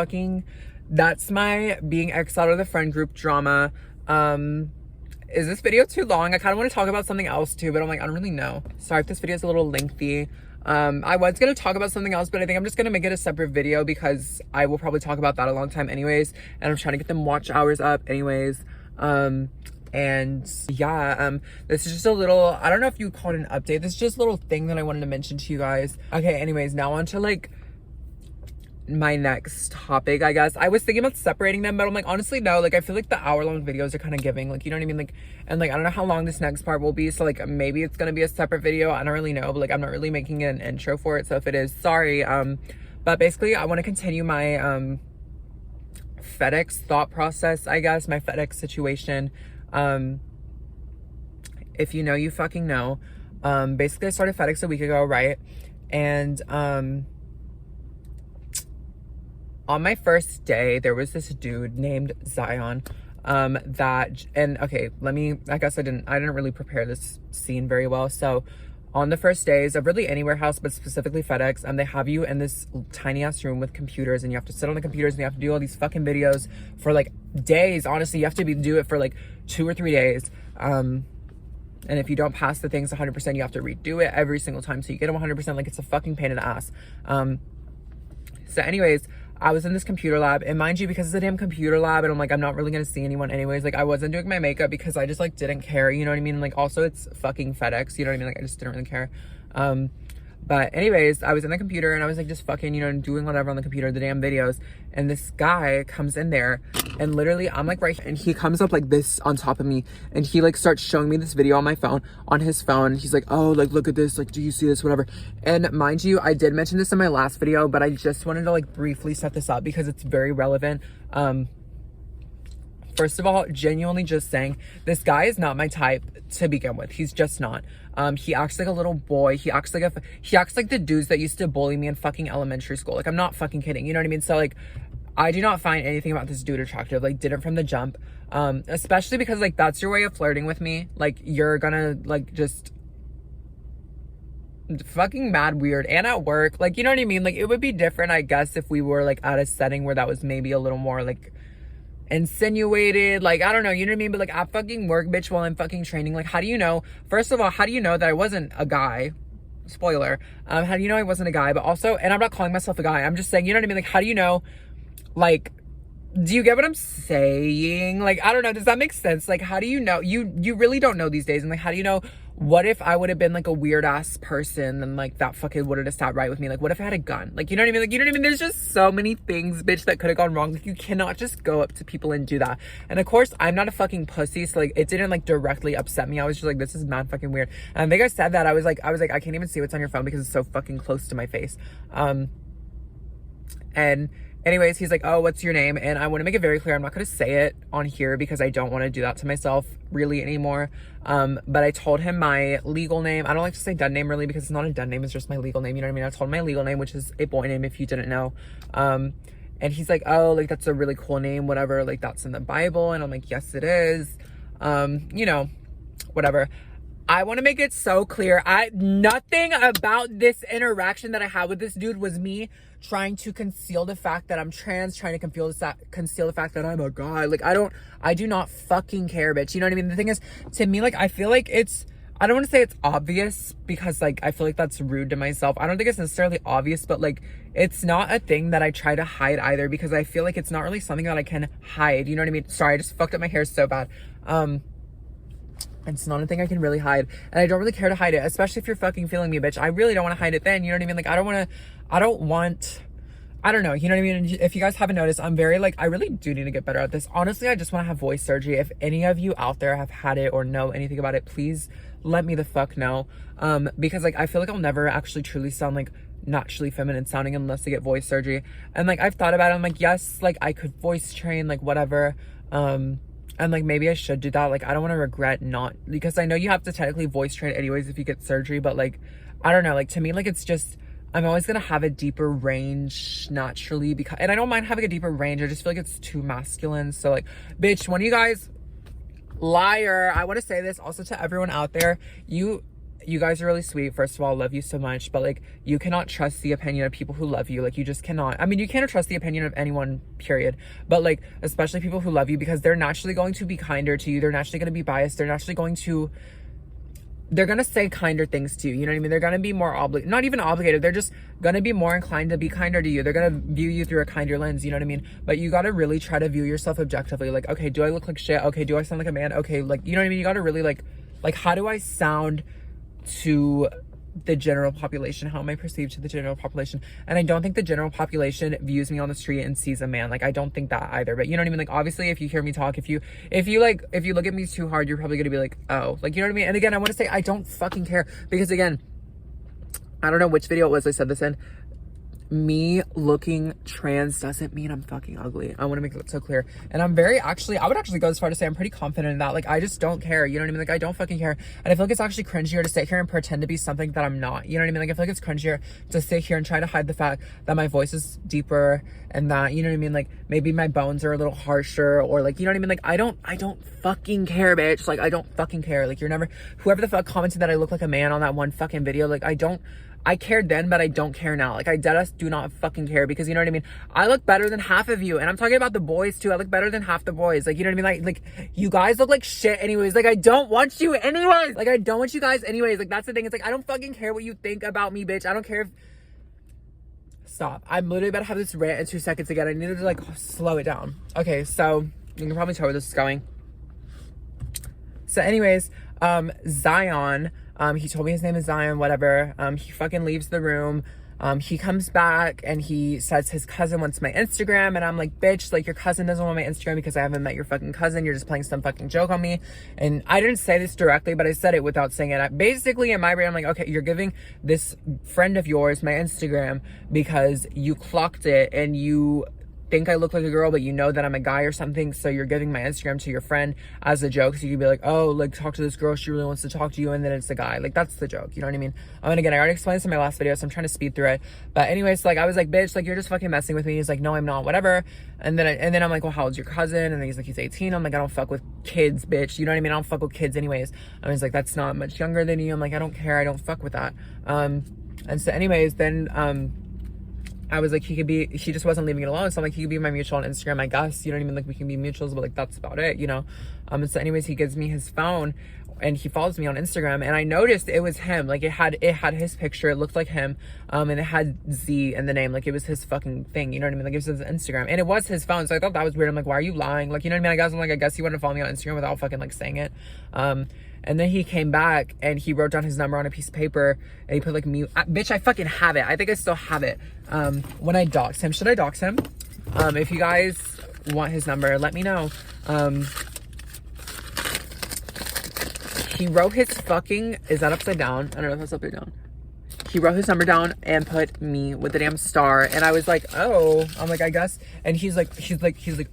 being exiled of the friend group drama. Is this video too long? I kind of want to talk about something else too, but I'm like, I don't really know. Sorry if this video is a little lengthy. I was going to talk about something else, but I think I'm just going to make it a separate video because I will probably talk about that a long time anyways. And I'm trying to get them watch hours up anyways. And yeah, this is just a little, I don't know if you call it an update. This is just a little thing that I wanted to mention to you guys. Okay, anyways, now on to, like, my next topic, I guess. I was thinking about separating them, but I'm like, honestly, no. Like, I feel like the hour-long videos are kind of giving, like, you know what I mean? Like, and, like, I don't know how long this next part will be, so, like, maybe it's gonna be a separate video. I don't really know, but, like, I'm not really making an intro for it, so if it is, sorry. But basically, I want to continue my FedEx thought process, I guess, my FedEx situation. If you know, you fucking know. Basically, I started FedEx a week ago, right? And on my first day, there was this dude named Zion. and okay, I guess I didn't really prepare this scene very well. So on the first days of really any warehouse, but specifically FedEx, they have you in this tiny ass room with computers, and you have to sit on the computers and you have to do all these fucking videos for like days. Honestly, you have to do it for like 2 or 3 days. And if you don't pass the things 100%, you have to redo it every single time. So you get them 100%, like it's a fucking pain in the ass. So anyways, I was in this computer lab, and mind you, because it's a damn computer lab, and I'm like, I'm not really gonna see anyone anyways. Like, I wasn't doing my makeup because I just like didn't care, you know what I mean? Like, also it's fucking FedEx, you know what I mean? Like, I just didn't really care. But anyways, I was in the computer and I was like just fucking, you know, doing whatever on the computer, the damn videos. And this guy comes in there, and literally I'm like right here, and he comes up like this on top of me, and he like starts showing me this video on my phone, on his phone. He's like, oh, like look at this, like do you see this, whatever. And mind you, I did mention this in my last video, but I just wanted to like briefly set this up because it's very relevant. First of all, genuinely just saying, this guy is not my type to begin with. He's just not. He acts like a little boy. He acts like the dudes that used to bully me in fucking elementary school. Like, I'm not fucking kidding. You know what I mean? So like, I do not find anything about this dude attractive. Like, didn't from the jump. Especially because like, that's your way of flirting with me. Like, you're gonna like just fucking mad weird. And at work, like, you know what I mean? Like, it would be different, I guess, if we were like at a setting where that was maybe a little more like insinuated, like, I don't know, you know what I mean? But like, at fucking work, bitch, while I'm fucking training, like, how do you know? First of all, how do you know that I wasn't a guy? Spoiler. How do you know I wasn't a guy? But also, and I'm not calling myself a guy, I'm just saying, you know what I mean? Like, how do you know? Like, do you get what I'm saying? Like, I don't know, does that make sense? Like, how do you know? You really don't know these days. And like, how do you know? What if I would have been like a weird ass person and like that fucking would have sat right with me? Like, what if I had a gun? Like, you know what I mean? Like, you know what I mean? There's just so many things, bitch, that could have gone wrong. Like, you cannot just go up to people and do that. And of course, I'm not a fucking pussy, so like, it didn't like directly upset me. I was just like, this is mad fucking weird. And I think I said that. I was like, I can't even see what's on your phone because it's so fucking close to my face. And anyways, he's like, oh, what's your name? And I want to make it very clear, I'm not going to say it on here because I don't want to do that to myself really anymore. But I told him my legal name. I don't like to say dead name really because it's not a dead name. It's just my legal name. You know what I mean? I told him my legal name, which is a boy name if you didn't know. And he's like, oh, like that's a really cool name, whatever. Like that's in the Bible. And I'm like, yes, it is. You know, whatever. I want to make it so clear. Nothing about this interaction that I had with this dude was me trying to conceal the fact that I'm trans, trying to conceal the fact that I'm a guy. Like, I do not fucking care, bitch. You know what I mean? The thing is, to me, like, I feel like I don't want to say it's obvious because, like, I feel like that's rude to myself. I don't think it's necessarily obvious, but, like, it's not a thing that I try to hide either because I feel like it's not really something that I can hide. You know what I mean? Sorry, I just fucked up my hair so bad. It's not a thing I can really hide, and I don't really care to hide it, especially if you're fucking feeling me, bitch. I really don't want to hide it then, you know what I mean? Like, I don't know, you know what I mean? If you guys haven't noticed, I'm very, like, I really do need to get better at this. Honestly, I just want to have voice surgery. If any of you out there have had it or know anything about it, please let me the fuck know. Because, like, I feel like I'll never actually truly sound, like, naturally feminine sounding unless I get voice surgery. And, like, I've thought about it. I'm like, yes, like, I could voice train, like, whatever. And like, maybe I should do that. Like, I don't want to regret not, because I know you have to technically voice train anyways if you get surgery, but like, I don't know, like, to me, like, it's just, I'm always gonna have a deeper range naturally because, and I don't mind having a deeper range, I just feel like it's too masculine. So like, bitch, one of you guys, liar, I want to say this also to everyone out there, you guys are really sweet. First of all, love you so much, but like, you cannot trust the opinion of people who love you. Like, you just cannot. I mean, you cannot trust the opinion of anyone, period, but like, especially people who love you, because they're naturally going to be kinder to you. They're naturally going to be biased. They're naturally going to, they're going to say kinder things to you. You know what I mean? They're going to be more not even obligated. They're just going to be more inclined to be kinder to you. They're going to view you through a kinder lens. You know what I mean? But you got to really try to view yourself objectively. Like, okay, do I look like shit? Okay, do I sound like a man? Okay, like, you know what I mean? You got to really like, how do I sound to the general population? How am I perceived to the general population? And I don't think the general population views me on the street and sees a man. Like, I don't think that either. But you know what I mean? Like, obviously, if you hear me talk, if you look at me too hard, you're probably gonna be like, oh, like, you know what I mean? And again, I want to say, I don't fucking care, because again, I don't know which video it was I said this in, me looking trans doesn't mean I'm fucking ugly. I want to make that so clear. And I'm very I would actually go as far to say I'm pretty confident in that. Like, I just don't care. You know what I mean? Like, I don't fucking care. And I feel like it's actually cringier to sit here and pretend to be something that I'm not. You know what I mean? Like, I feel like it's cringier to sit here and try to hide the fact that my voice is deeper and that, you know what I mean? Like, maybe my bones are a little harsher, or like, you know what I mean? Like, I don't fucking care, bitch. Like, I don't fucking care. Like, whoever the fuck commented that I look like a man on that one fucking video, like, I cared then, but I don't care now. Like, I deadass do not fucking care, because, you know what I mean? I look better than half of you, and I'm talking about the boys too. I look better than half the boys. Like, you know what I mean? Like you guys look like shit anyways. Like, I don't want you anyways. Like, I don't want you guys anyways. Like, that's the thing. It's like, I don't fucking care what you think about me, bitch. I don't care if... Stop. I'm literally about to have this rant in 2 seconds again. I needed to, like, slow it down. Okay, so you can probably tell where this is going. So anyways, Zion... he told me his name is Zion, whatever. He fucking leaves the room. He comes back and he says his cousin wants my Instagram. And I'm like, bitch, like, your cousin doesn't want my Instagram because I haven't met your fucking cousin. You're just playing some fucking joke on me. And I didn't say this directly, but I said it without saying it. Basically, in my brain, I'm like, okay, you're giving this friend of yours my Instagram because you clocked it and you think I look like a girl, but you know that I'm a guy or something, so you're giving my Instagram to your friend as a joke, so you can be like, oh, like, talk to this girl, she really wants to talk to you, and then it's a guy. Like, that's the joke, you know what I mean? And again, I already explained this in my last video, so I'm trying to speed through it. But anyways, like, I was like, bitch, like, you're just fucking messing with me. He's like, no, I'm not, whatever. And then I'm like, well, how old's your cousin? And then he's like, he's 18. I'm like, I don't fuck with kids, bitch, you know what I mean? I don't fuck with kids anyways. And he's like, that's not much younger than you. I'm like, I don't care, I don't fuck with that. And so anyways, then I was like, she just wasn't leaving it alone. So I'm like, he could be my mutual on Instagram, I guess. You know what I mean? Like, we can be mutuals, but like, that's about it, you know? And so anyways, he gives me his phone and he follows me on Instagram. And I noticed it was him. Like, it had his picture. It looked like him. And it had Z in the name. Like, it was his fucking thing. You know what I mean? Like, it was his Instagram. And it was his phone. So I thought that was weird. I'm like, why are you lying? Like, you know what I mean? I guess he wouldn't follow me on Instagram without fucking, like, saying it. And then he came back and he wrote down his number on a piece of paper and he put like mute. Bitch, I fucking have it. I think I still have it. When I doxed him, should I dox him? If you guys want his number, let me know. He wrote his fucking, is that upside down? I don't know if that's upside down. He wrote his number down and put me with the damn star. And I was like, oh, I'm like, I guess. And he's like,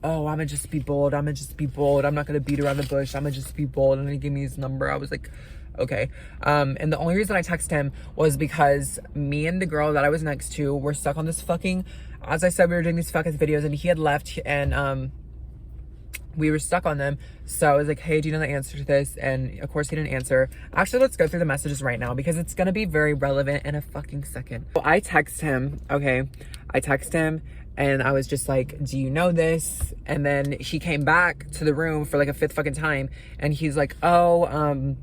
oh, I'ma just be bold. I'm not gonna beat around the bush. I'ma just be bold. And then he gave me his number. I was like, okay. And the only reason I texted him was because me and the girl that I was next to were stuck on this fucking, as I said, we were doing these fucking videos and he had left and, we were stuck on them. So I was like, hey, do you know the answer to this? And of course he didn't answer. Actually, let's go through the messages right now because it's gonna be very relevant in a fucking second. So I text him, okay? I text him and I was just like, do you know this? And then he came back to the room for like a fifth fucking time and he's like, oh,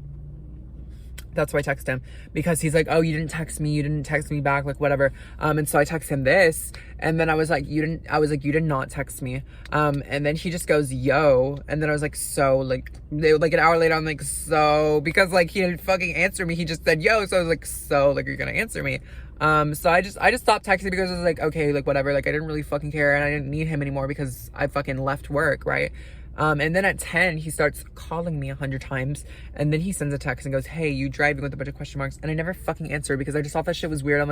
that's why I text him, because he's like, oh, you didn't text me back, like whatever. And so I text him this, and then I was like, you did not text me. And then he just goes, yo, and then I was like, so, like an hour later, I'm like, so, because like he didn't fucking answer me, he just said, yo, so I was like, so, like, you're gonna answer me. So I just stopped texting because I was like, okay, like whatever, like I didn't really fucking care and I didn't need him anymore because I fucking left work, right? And then at 10, he starts calling me 100 times. And then he sends a text and goes, hey, you driving, with a bunch of question marks. And I never fucking answered because I just thought that shit was weird. I'm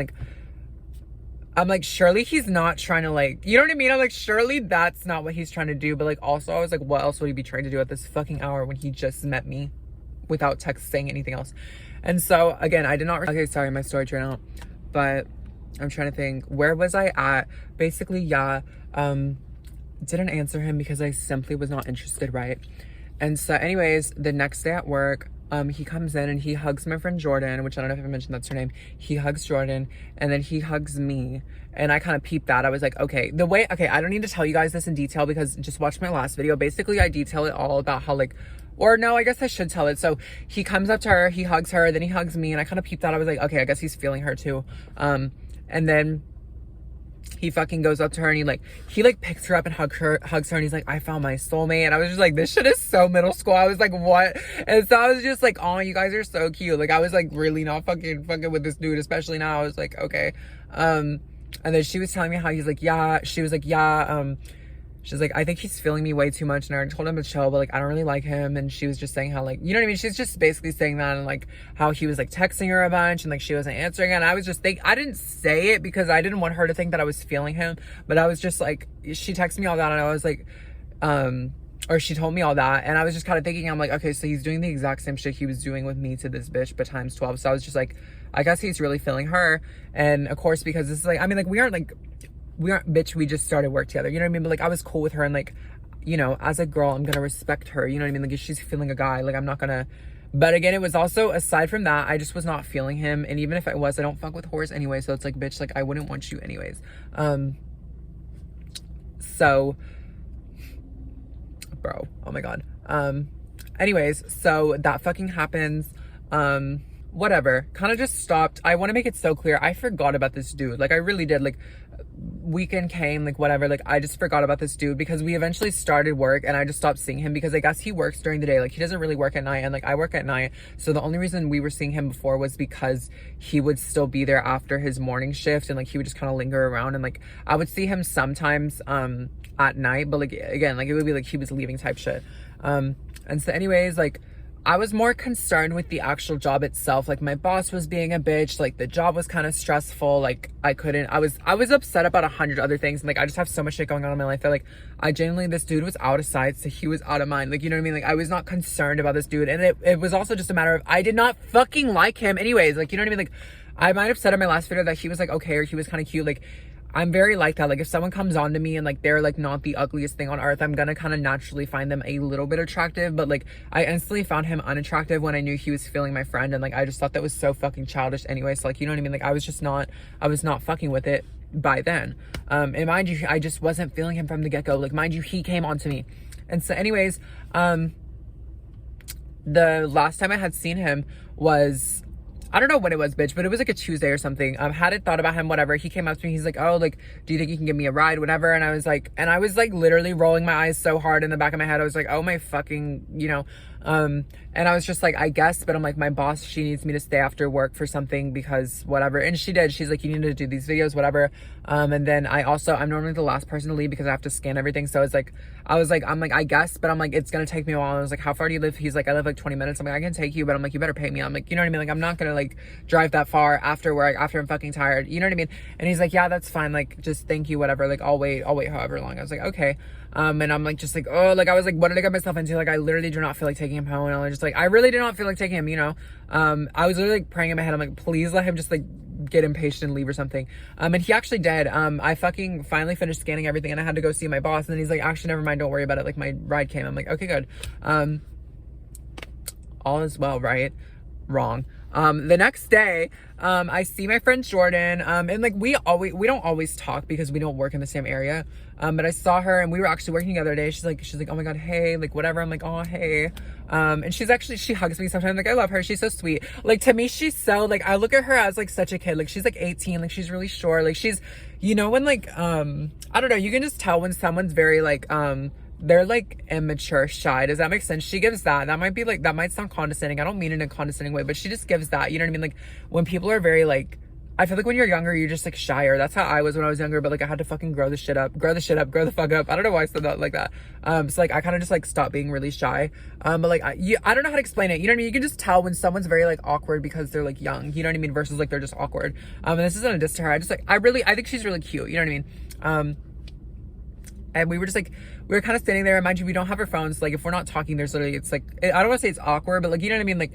like, surely he's not trying to like, you know what I mean? I'm like, surely that's not what he's trying to do. But like, also I was like, what else would he be trying to do at this fucking hour when he just met me without text saying anything else? And so again, I did not, okay, sorry, my story ran out, but I'm trying to think, where was I at? Basically, yeah, didn't answer him because I simply was not interested, right? And so anyways, the next day at work, he comes in and he hugs my friend Jordan, which I don't know if I mentioned that's her name. He hugs Jordan and then he hugs me. And I kind of peeped that. I was like, okay, I don't need to tell you guys this in detail because just watch my last video. Basically, I detail it all about how like, or no, I guess I should tell it. So he comes up to her, he hugs her, then he hugs me and I kind of peeped that. I was like, okay, I guess he's feeling her too. And then he fucking goes up to her and he picks her up and hugs her and he's like, I found my soulmate. And I was just like, this shit is so middle school. I was like, what? And so I was just like, oh, you guys are so cute. Like I was like really not fucking with this dude, especially now. I was like, okay. And then she was telling me how he's like, yeah, she was like, yeah, she's like, I think he's feeling me way too much, and I already told him to chill, but like I don't really like him. And she was just saying how, like, you know what I mean, she's just basically saying that, and like how he was like texting her a bunch and like she wasn't answering. And I was just I didn't say it because I didn't want her to think that I was feeling him, but I was just like, she texted me all that, and I was like, or she told me all that, and I was just kind of thinking, I'm like, okay, so he's doing the exact same shit he was doing with me to this bitch, but times 12. So I was just like, I guess he's really feeling her. And of course, because this is like, I mean, like, we aren't bitch, we just started work together, you know what I mean? But like, I was cool with her, and like, you know, as a girl, I'm gonna respect her, you know what I mean? Like, if she's feeling a guy, like, I'm not gonna. But again, it was also, aside from that, I just was not feeling him. And even if I was, I don't fuck with whores anyway, so it's like, bitch, like, I wouldn't want you anyways. So bro, oh my god. Anyways, so that fucking happens. Whatever, kind of just stopped. I want to make it so clear, I forgot about this dude. Like, I really did. Like, weekend came, like, whatever, like, I just forgot about this dude because we eventually started work, and I just stopped seeing him because I guess he works during the day. Like, he doesn't really work at night, and like, I work at night, so the only reason we were seeing him before was because he would still be there after his morning shift, and like, he would just kind of linger around, and like, I would see him sometimes at night, but like, again, like, it would be like he was leaving type shit. And so anyways, like, I was more concerned with the actual job itself. Like, my boss was being a bitch. Like, the job was kind of stressful. Like, I was upset about 100 other things. And like, I just have so much shit going on in my life that like, I genuinely, this dude was out of sight, so he was out of mind. Like, you know what I mean? Like, I was not concerned about this dude. And it was also just a matter of, I did not fucking like him anyways. Like, you know what I mean? Like, I might have said in my last video that he was like okay, or he was kind of cute. Like, I'm very like that. Like, if someone comes on to me and like they're like not the ugliest thing on earth, I'm gonna kind of naturally find them a little bit attractive. But like, I instantly found him unattractive when I knew he was feeling my friend, and like, I just thought that was so fucking childish anyway. So like, you know what I mean? Like, I was not fucking with it by then. And mind you, I just wasn't feeling him from the get-go. Like, mind you, he came on to me. And so anyways, the last time I had seen him was, I don't know when it was, bitch, but it was like a Tuesday or something. Hadn't thought about him, whatever. He came up to me, he's like, oh, like, do you think you can give me a ride, whatever? And I was like literally rolling my eyes so hard in the back of my head. I was like, oh my fucking, you know, and I was just like, I guess, but I'm like, my boss, she needs me to stay after work for something because whatever. And she did. She's like, you need to do these videos, whatever. And then I'm normally the last person to leave because I have to scan everything. So I'm like, I guess, but I'm like, it's going to take me a while. And I was like, how far do you live? He's like, I live like 20 minutes. I'm like, I can take you, but I'm like, you better pay me. I'm like, you know what I mean? Like, I'm not going to like drive that far after work, after I'm fucking tired. You know what I mean? And he's like, yeah, that's fine. Like, just thank you, whatever. Like, I'll wait however long. I was like, okay. And I'm like, just like, oh, like, I was like, what did I get myself into? Like, I literally do not feel like taking him home. And I was just like, I really did not feel like taking him, you know? I was literally like praying in my head. I'm like, please let him just like get impatient and leave or something. And he actually did. I fucking finally finished scanning everything, and I had to go see my boss. And then he's like, actually, never mind, don't worry about it. Like, my ride came. I'm like, okay, good. All is well, right? Wrong. The next day, I see my friend Jordan, and like, we don't always talk because we don't work in the same area. But I saw her, and we were actually working together today. She's like, oh my God, hey, like, whatever. I'm like, oh, hey. And she hugs me sometimes. Like, I love her. She's so sweet. Like, to me, she's so, like, I look at her as like such a kid. Like, she's like 18. Like, she's really short. Like, she's, you know, when like, I don't know, you can just tell when someone's very like, they're like immature, shy. Does that make sense? She gives that. That might be like, that might sound condescending. I don't mean it in a condescending way, but she just gives that. You know what I mean? Like, when people are very like, I feel like when you're younger, you're just like shyer. That's how I was when I was younger, but like, I had to fucking grow the fuck up. I don't know why I said that like that. So like, I kind of just like stopped being really shy. But like, I don't know how to explain it. You know what I mean? You can just tell when someone's very like awkward because they're like young, you know what I mean? Versus like, they're just awkward. And this isn't a diss to her. I just like, I think she's really cute. You know what I mean? And we were just like, we were kind of standing there, and mind you, we don't have our phones. Like, if we're not talking, there's literally, it's like, I don't want to say it's awkward, but like, you know what I mean? Like,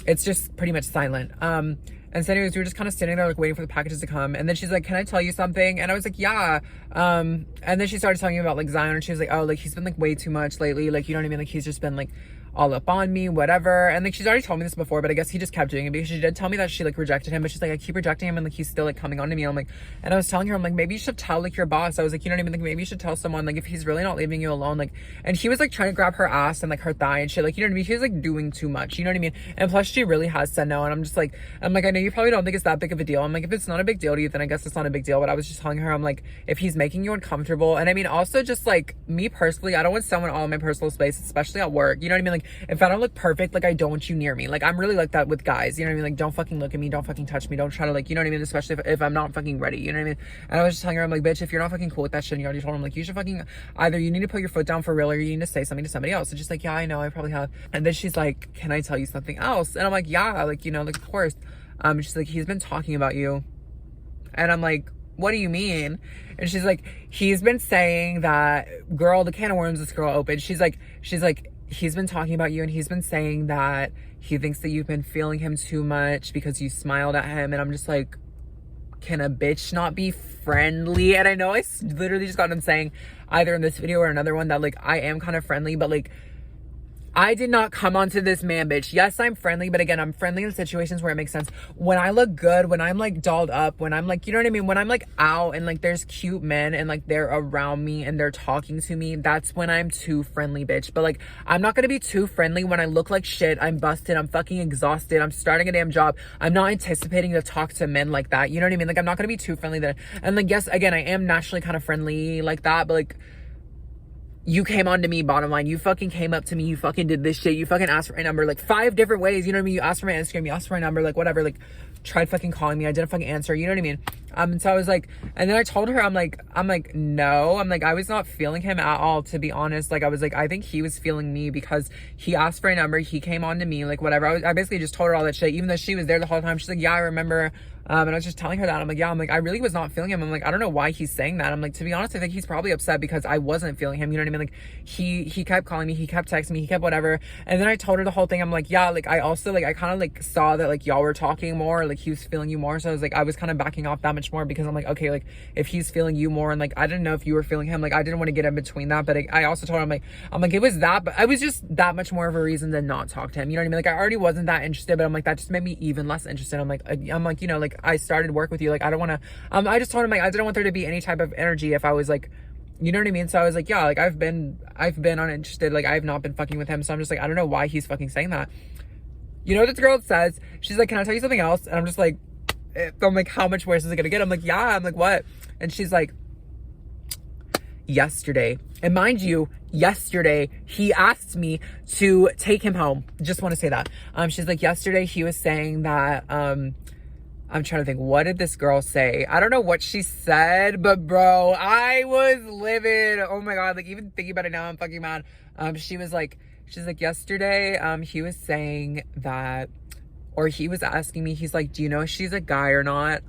it's just pretty much silent. And so anyways, we were just kind of standing there, like, waiting for the packages to come. And then she's like, can I tell you something? And I was like, yeah. And then she started telling me about like Zion, and she was like, oh, like, he's been like way too much lately. Like, you know what I mean? Like, he's just been like all up on me, whatever. And like, she's already told me this before, but I guess he just kept doing it because she did tell me that she like rejected him, but she's like, I keep rejecting him, and like, he's still like coming on to me. And I'm like, and I was telling her, I'm like, maybe you should tell like your boss. I was like, you know what I mean? Like, maybe you should tell someone, like, if he's really not leaving you alone. Like, and he was like trying to grab her ass and like her thigh and shit. Like, you know what I mean? He was like doing too much, you know what I mean? And plus, she really has said no. And I'm just like, I know you probably don't think it's that big of a deal. I'm like, if it's not a big deal to you, then I guess it's not a big deal. But I was just telling her, I'm like, if he's making you uncomfortable, and I mean, also just like me personally, I don't want someone all in my personal space, especially at work. You know what I mean? like, if I don't look perfect, like, I don't want you near me. Like, I'm really like that with guys, you know what I mean? Like, don't fucking look at me, don't fucking touch me, don't try to, like, you know what I mean? Especially if I'm not fucking ready, you know what I mean? And I was just telling her, I'm like, bitch, if you're not fucking cool with that shit, and you already told him, like, you should fucking, either you need to put your foot down for real, or you need to say something to somebody else. So just like, yeah, I know, I probably have. And then she's like, can I tell you something else? And I'm like, yeah, like, you know, like, of course. She's like, he's been talking about you. And I'm like, what do you mean? And she's like, he's been saying that, girl, the can of worms this girl opened. She's like, he's been talking about you, and he's been saying that he thinks that you've been feeling him too much because you smiled at him. And I'm just like, can a bitch not be friendly? And I know I literally just got him saying, either in this video or another one, that like, I am kind of friendly, but like, I did not come onto this man, bitch. Yes, I'm friendly, but again, I'm friendly in situations where it makes sense. When I look good, when I'm like dolled up, when I'm like, you know what I mean? When I'm like out and like there's cute men and like they're around me and they're talking to me, that's when I'm too friendly, bitch. But like, I'm not gonna be too friendly when I look like shit, I'm busted, I'm fucking exhausted, I'm starting a damn job. I'm not anticipating to talk to men like that. You know what I mean? Like, I'm not gonna be too friendly there. And like, yes, again, I am naturally kind of friendly like that, but like, you came on to me, bottom line. You fucking came up to me. You fucking did this shit. You fucking asked for my number like 5 different ways. You know what I mean? You asked for my Instagram. You asked for my number, like whatever. Like, tried fucking calling me. I didn't fucking answer. You know what I mean? And so I was like, and then I told her, I'm like, no. I'm like, I was not feeling him at all, to be honest. Like, I was like, I think he was feeling me because he asked for a number. He came on to me, like whatever. I basically just told her all that shit, even though she was there the whole time. She's like, yeah, I remember. And I was just telling her that. I'm like, yeah, I'm like, I really was not feeling him. I'm like, I don't know why he's saying that. I'm like, to be honest, I think he's probably upset because I wasn't feeling him. You know what I mean? Like, he kept calling me, he kept texting me, he kept whatever. And then I told her the whole thing. I'm like, yeah, like, I also, like, I kind of like saw that like y'all were talking more, like he was feeling you more. So I was like, I was kind of backing off that much more because I'm like, okay, like if he's feeling you more, and like, I didn't know if you were feeling him, like, I didn't want to get in between that. But I also told her, I'm like, it was that, but I was just that much more of a reason to not talk to him. You know what I mean? Like, I already wasn't that interested, but I'm like, that just made me even less interested. I'm like, you know, like, I started work with you, like, I don't want to, I just told him, like, I didn't want there to be any type of energy if I was like, you know what I mean? So I was like, yeah, like, I've been uninterested, like, I've not been fucking with him. So I'm just like, I don't know why he's fucking saying that. You know what this girl says? She's like, can I tell you something else? And I'm just like, I'm like, how much worse is it gonna get? I'm like, yeah. I'm like, what? And she's like, yesterday, and mind you, yesterday he asked me to take him home. Just want to say that. She's like, yesterday he was saying that, I'm trying to think, what did this girl say? I don't know what she said, but bro, I was livid. Oh my God. Like, even thinking about it now, I'm fucking mad. She's like, yesterday, he was saying that, or he was asking me, he's like, do you know if she's a guy or not?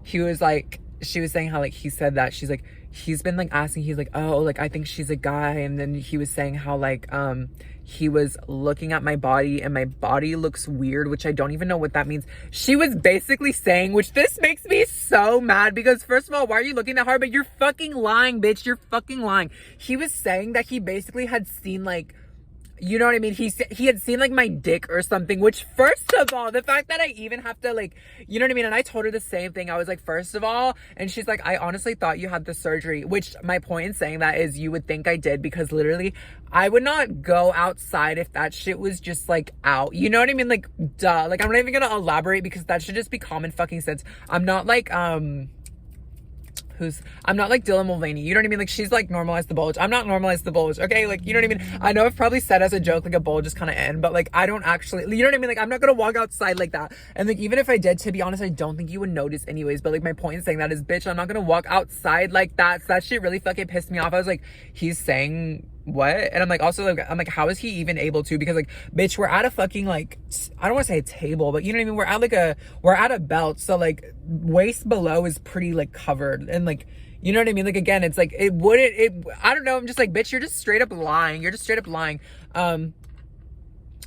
He was like, she was saying how, like, he said that, she's like, he's been like asking, he's like, oh, like, I think she's a guy. And then he was saying how, like, he was looking at my body and my body looks weird, which I don't even know what that means. She was basically saying, which this makes me so mad because, first of all, why are you looking that hard? But you're fucking lying, bitch. You're fucking lying. He was saying that he basically had seen, like, you know what I mean? He had seen like my dick or something, which, first of all, the fact that I even have to, like, you know what I mean? And I told her the same thing. I was like, first of all, and she's like, I honestly thought you had the surgery, which my point in saying that is you would think I did, because literally I would not go outside if that shit was just like out. You know what I mean? Like, duh. Like, I'm not even gonna elaborate because that should just be common fucking sense. I'm not like, I'm not like Dylan Mulvaney, you know what I mean? Like, she's like normalized the bulge. I'm not normalized the bulge, okay? Like, you know what I mean? I know I've probably said as a joke, like, a bulge is kind of in, but like, I don't actually, you know what I mean? Like, I'm not gonna walk outside like that. And like, even if I did, to be honest, I don't think you would notice anyways. But like, my point in saying that is, bitch, I'm not gonna walk outside like that. So that shit really fucking pissed me off. I was like, he's saying what? And I'm like, also, like, I'm like, how is he even able to? Because like, bitch, we're at a fucking, like, I don't want to say a table, but you know what I mean? We're at a belt. So like, waist below is pretty like covered, and like, you know what I mean? Like, again, it's like, I don't know. I'm just like, bitch, you're just straight up lying. You're just straight up lying. And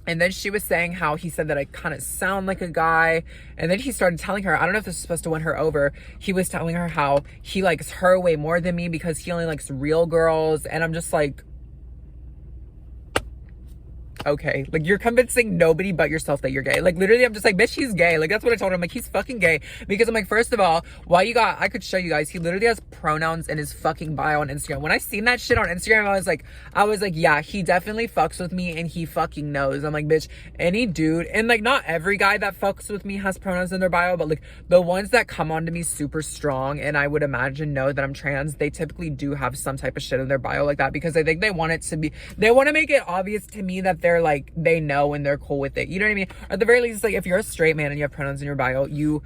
then she was saying how he said that I kind of sound like a guy. And then he started telling her, I don't know if this is supposed to win her over. He was telling her how he likes her way more than me because he only likes real girls. And I'm just like, okay. Like, you're convincing nobody but yourself that you're gay. Like, literally, I'm just like, bitch, he's gay. Like, that's what I told him. Like, he's fucking gay. Because I'm like, first of all, I could show you guys, he literally has pronouns in his fucking bio on Instagram. When I seen that shit on Instagram, I was like, yeah, he definitely fucks with me and he fucking knows. I'm like, bitch, any dude, and like, not every guy that fucks with me has pronouns in their bio, but like, the ones that come onto me super strong, and I would imagine know that I'm trans, they typically do have some type of shit in their bio like that, because I think they want to make it obvious to me that they're like, they know and they're cool with it. You know what I mean? Or at the very least, like, if you're a straight man and you have pronouns in your bio, you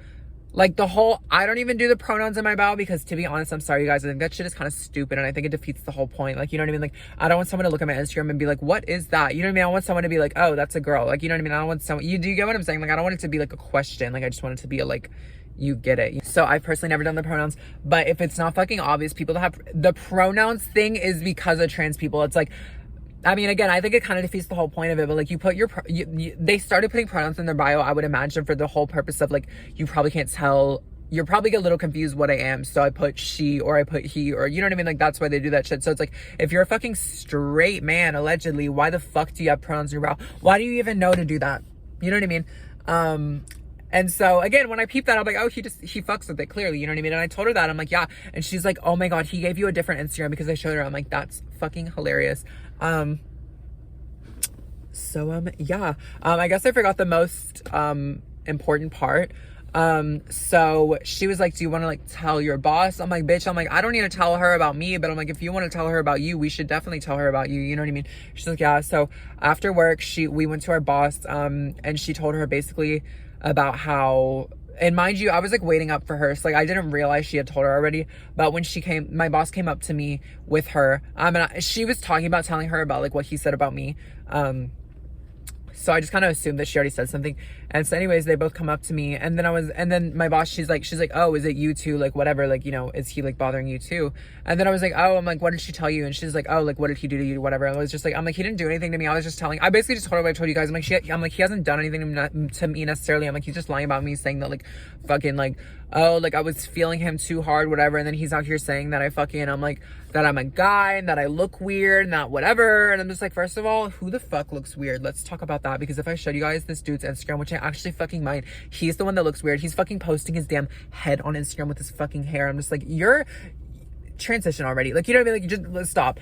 like the whole, I don't even do the pronouns in my bio, because to be honest, I'm sorry you guys, I think that shit is kind of stupid, and I think it defeats the whole point. Like, you know what I mean? Like, I don't want someone to look at my Instagram and be like, what is that? You know what I mean? I want someone to be like, oh, that's a girl. Like, you know what I mean? I don't want someone, do you get what I'm saying? Like, I don't want it to be like a question. Like, I just want it to be a, like, you get it. So I've personally never done the pronouns, but if it's not fucking obvious, people that have the pronouns thing is because of trans people. It's like, I mean, again, I think it kind of defeats the whole point of it, but like, you put your, they started putting pronouns in their bio, I would imagine, for the whole purpose of like, you probably can't tell, you're probably get a little confused what I am, so I put she or I put he, or you know what I mean? Like, that's why they do that shit. So it's like, if you're a fucking straight man, allegedly, why the fuck do you have pronouns in your bio? Why do you even know to do that? You know what I mean? And so again, when I peeped that, I'm like, oh, he fucks with it, clearly, you know what I mean? And I told her that, I'm like, yeah. And she's like, oh my God, he gave you a different Instagram, because I showed her. I'm like, that's fucking hilarious. Yeah. I guess I forgot the most, important part. So she was like, do you want to like tell your boss? I'm like, bitch, I don't need to tell her about me, but I'm like, if you want to tell her about you, we should definitely tell her about you. You know what I mean? She's like, yeah. So after work, we went to our boss, and she told her basically about how, and mind you, I was like waiting up for her. So like, I didn't realize she had told her already, but when she came, my boss came up to me with her, and she was talking about telling her about like what he said about me. So I just kind of assumed that she already said something. And so anyways, they both come up to me, and then my boss, she's like, oh, is it you too? Like, whatever, like, you know, is he like bothering you too? And then I was like, oh, I'm like, what did she tell you? And she's like, oh, like, what did he do to you? Whatever. And I was just like, I'm like, he didn't do anything to me. I basically just told her what I told you guys. I'm like, he hasn't done anything to me necessarily. I'm like, he's just lying about me, saying that like, fucking like, oh, like I was feeling him too hard, whatever. And then he's out here saying that I'm like, that I'm a guy and that I look weird and that whatever. And I'm just like, first of all, who the fuck looks weird? Let's talk about that, because if I showed you guys this dude's Instagram, which I actually fucking mind, he's the one that looks weird. He's fucking posting his damn head on Instagram with his fucking hair. I'm just like, you're transition already. Like, you know what I mean? Like, you just, let's stop.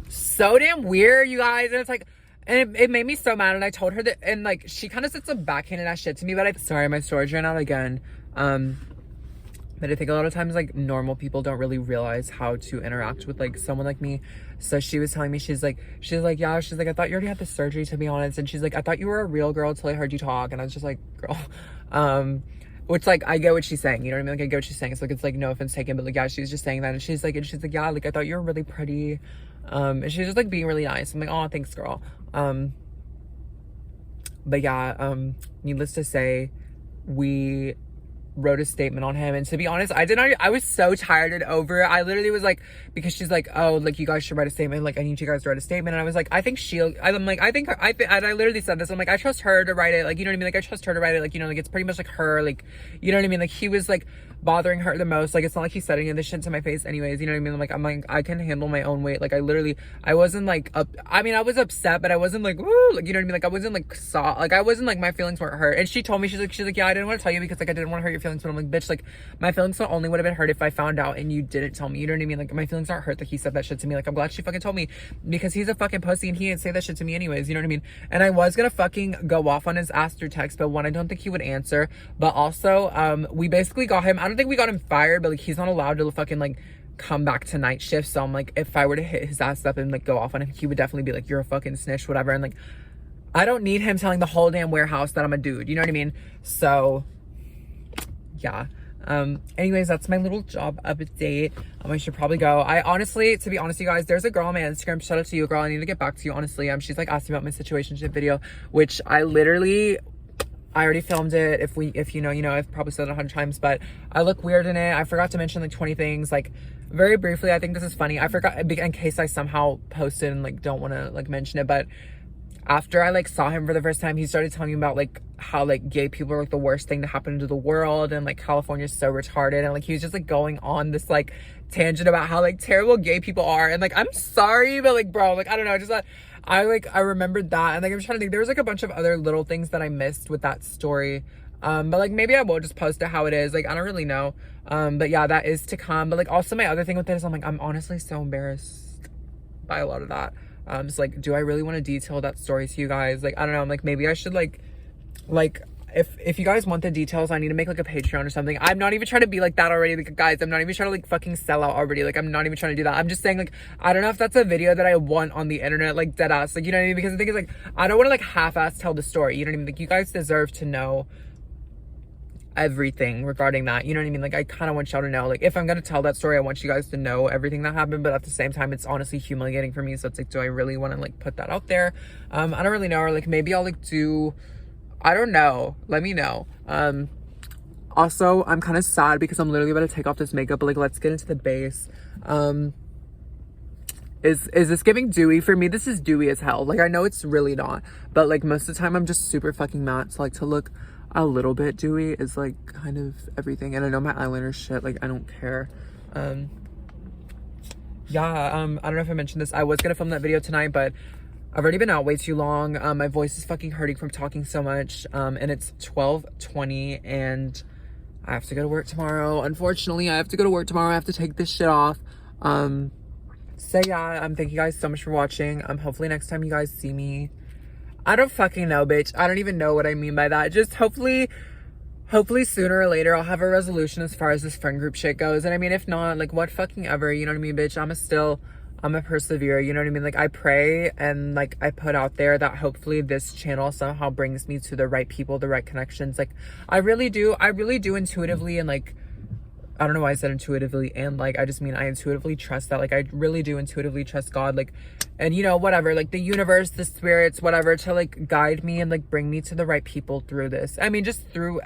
So damn weird, you guys. And it's like, and it made me so mad, and I told her that, and like, she kind of said some backhanded ass shit to me, but sorry, my storage ran out again. But I think a lot of times, like, normal people don't really realize how to interact with like someone like me. So she was telling me, she's like, yeah, she's like, I thought you already had the surgery, to be honest. And she's like, I thought you were a real girl till I heard you talk. And I was just like, girl, which, like, I get what she's saying, you know what I mean? Like, I get what she's saying. It's like, it's like, no offense taken, but like, yeah, she's just saying that. And she's like, yeah, like, I thought you were really pretty. And she's just like being really nice. I'm like, oh, thanks, girl. But yeah, needless to say, we wrote a statement on him, and to be honest, I was so tired and over it. I literally was like, because she's like, oh, like, you guys should write a statement, like, I need you guys to write a statement. And I was like, I literally said this, I'm like, I trust her to write it, like, you know what I mean, like, I trust her to write it, like, you know, like, it's pretty much like her, like, you know what I mean, like, he was like bothering her the most, like, it's not like he's setting this shit to my face anyways, you know what I mean, I'm like, I can handle my own weight, like, I wasn't like, I mean, I was upset, but I wasn't like, woo, like, you know what I mean, like, I wasn't like, like, I wasn't like, my feelings weren't hurt. And she told me, she's like, yeah, I didn't want to tell you because like, I didn't want to hurt your feelings, but I'm like, bitch, like, my feelings not only would have been hurt if I found out and you didn't tell me, you know what I mean, like, my feelings aren't hurt that he said that shit to me. Like, I'm glad she fucking told me, because he's a fucking pussy and he didn't say that shit to me anyways, you know what I mean. And I was gonna fucking go off on his ass through text, but one, I don't think he would answer, but also we basically got him, I don't think we got him fired, but like, he's not allowed to fucking like come back to night shift. So I'm like, if I were to hit his ass up and like go off on him, he would definitely be like, you're a fucking snitch, whatever. And like, I don't need him telling the whole damn warehouse that I'm a dude, you know what I mean? So yeah. Anyways, that's my little job update. I should probably go. I honestly, to be honest, you guys, there's a girl on my Instagram, shout out to you, girl, I need to get back to you, honestly. She's like asking about my situationship video, which I already filmed it. If you know, I've probably said it 100 times, but I look weird in it. I forgot to mention like 20 things, like very briefly. I think this is funny. I forgot, in case I somehow posted and like don't want to like mention it, but after I like saw him for the first time, he started telling me about like how like gay people are like the worst thing to happen to the world, and like California's so retarded, and like he was just like going on this like tangent about how like terrible gay people are. And like, I'm sorry, but like, bro, like I don't know, just I remembered that, and like I'm trying to think, there was like a bunch of other little things that I missed with that story. But like maybe I will just post it how it is, like I don't really know. But yeah, that is to come. But like also my other thing with it is I'm honestly so embarrassed by a lot of that. So like, do I really want to detail that story to you guys? Like I don't know, I'm like, maybe I should like if you guys want the details, I need to make like a Patreon or something. I'm not even trying to be like that already, like guys, I'm not even trying to like fucking sell out already, like I'm not even trying to do that. I'm just saying like, I don't know if that's a video that I want on the internet, like dead ass, like, you know what I mean? Because the thing is like, I don't want to like half-ass tell the story, you know what I mean? Like you guys deserve to know everything regarding that, you know what I mean? Like I kind of want y'all to know, like if I'm gonna tell that story, I want you guys to know everything that happened, but at the same time it's honestly humiliating for me. So it's like, do I really want to like put that out there? I don't really know. Or like maybe I'll like do, I don't know, let me know. Also I'm kind of sad because I'm literally about to take off this makeup, but like let's get into the base. Is this giving dewy? For me this is dewy as hell. Like I know it's really not, but like most of the time I'm just super fucking matte, so like to look a little bit dewy is like kind of everything. And I know my eyeliner shit, like I don't care. Yeah, I don't know if I mentioned this, I was gonna film that video tonight, but I've already been out way too long. My voice is fucking hurting from talking so much, and it's 12:20 and I have to go to work tomorrow. Unfortunately, I have to go to work tomorrow. I have to take this shit off. So yeah, thank you guys so much for watching. Hopefully next time you guys see me, I don't fucking know, bitch. I don't even know what I mean by that. Just hopefully sooner or later I'll have a resolution as far as this friend group shit goes. And I mean, if not, like what fucking ever, you know what I mean, bitch? I'm a persevere, you know what I mean? Like I pray and like I put out there that hopefully this channel somehow brings me to the right people, the right connections. Like I really do intuitively, and like, I don't know why I said intuitively, and like I just mean I intuitively trust that, like I really do intuitively trust God, like, and you know, whatever, like the universe, the spirits, whatever, to like guide me and like bring me to the right people through this. I mean just through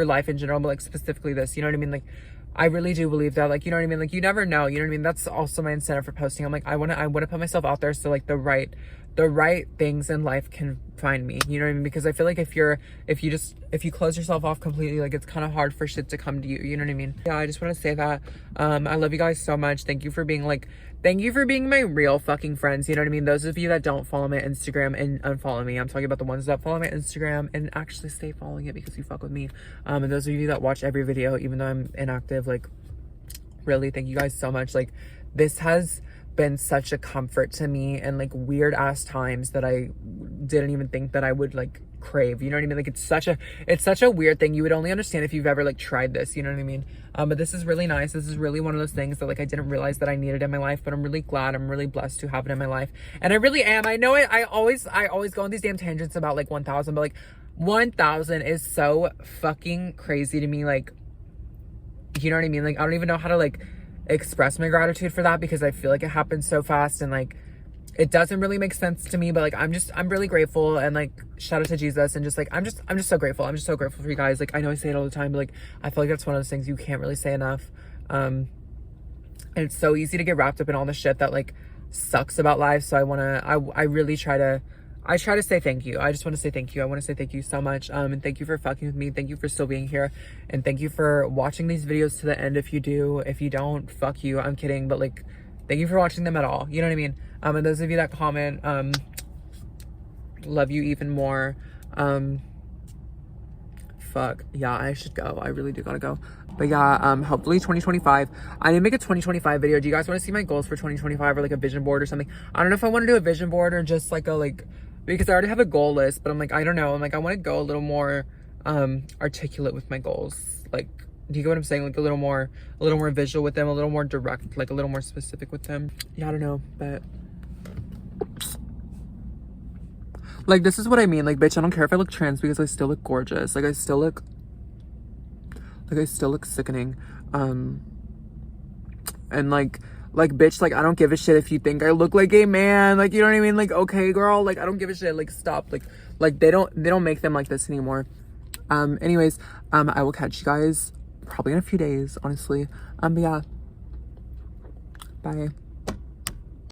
life in general, but like specifically this, you know what I mean? Like I really do believe that, like, you know what I mean? Like you never know, you know what I mean? That's also my incentive for posting. I'm like, I want to put myself out there so like the right things in life can find me, you know what I mean? Because I feel like if you close yourself off completely, like it's kind of hard for shit to come to you, you know what I mean? Yeah, I just want to say that I love you guys so much. Thank you for being my real fucking friends, you know what I mean? Those of you that don't follow my Instagram and unfollow me, I'm talking about the ones that follow my Instagram and actually stay following it because you fuck with me. And those of you that watch every video even though I'm inactive, like really thank you guys so much. Like this has been such a comfort to me, and like weird ass times that I didn't even think that I would like crave, you know what I mean? Like it's such a weird thing. You would only understand if you've ever like tried this, you know what I mean? But this is really nice. This is really one of those things that like I didn't realize that I needed in my life, but I'm really glad, I'm really blessed to have it in my life. And I really am. I know I always go on these damn tangents about like 1,000, but like 1,000 is so fucking crazy to me. Like, you know what I mean? Like I don't even know how to like express my gratitude for that, because I feel like it happened so fast and like it doesn't really make sense to me, but like I'm really grateful, and like shout out to Jesus, and just like I'm just so grateful. I'm just so grateful for you guys. Like I know I say it all the time, but like I feel like that's one of those things you can't really say enough. And it's so easy to get wrapped up in all the shit that like sucks about life. So I really try to say thank you. I just want to say thank you. I want to say thank you so much. And thank you for fucking with me. Thank you for still being here. And thank you for watching these videos to the end. If you do, if you don't, fuck you. I'm kidding. But like, thank you for watching them at all. You know what I mean? And those of you that comment, love you even more. Fuck. Yeah, I should go. I really do gotta go. But yeah, hopefully 2025. I need to make a 2025 video. Do you guys want to see my goals for 2025 or like a vision board or something? I don't know if I want to do a vision board or just like because I already have a goal list, but I'm like, I don't know. I'm like, I want to go a little more articulate with my goals. Like, do you get what I'm saying? Like a little more visual with them, a little more direct, like a little more specific with them. Yeah, I don't know, but like, this is what I mean. Like, bitch, I don't care if I look trans because I still look gorgeous. Like, I still look sickening. And like, bitch, like, I don't give a shit if you think I look like a man. Like, you know what I mean? Like, okay, girl, like, I don't give a shit. Like, stop. Like, they don't make them like this anymore. Anyways, I will catch you guys probably in a few days, honestly. But yeah, bye.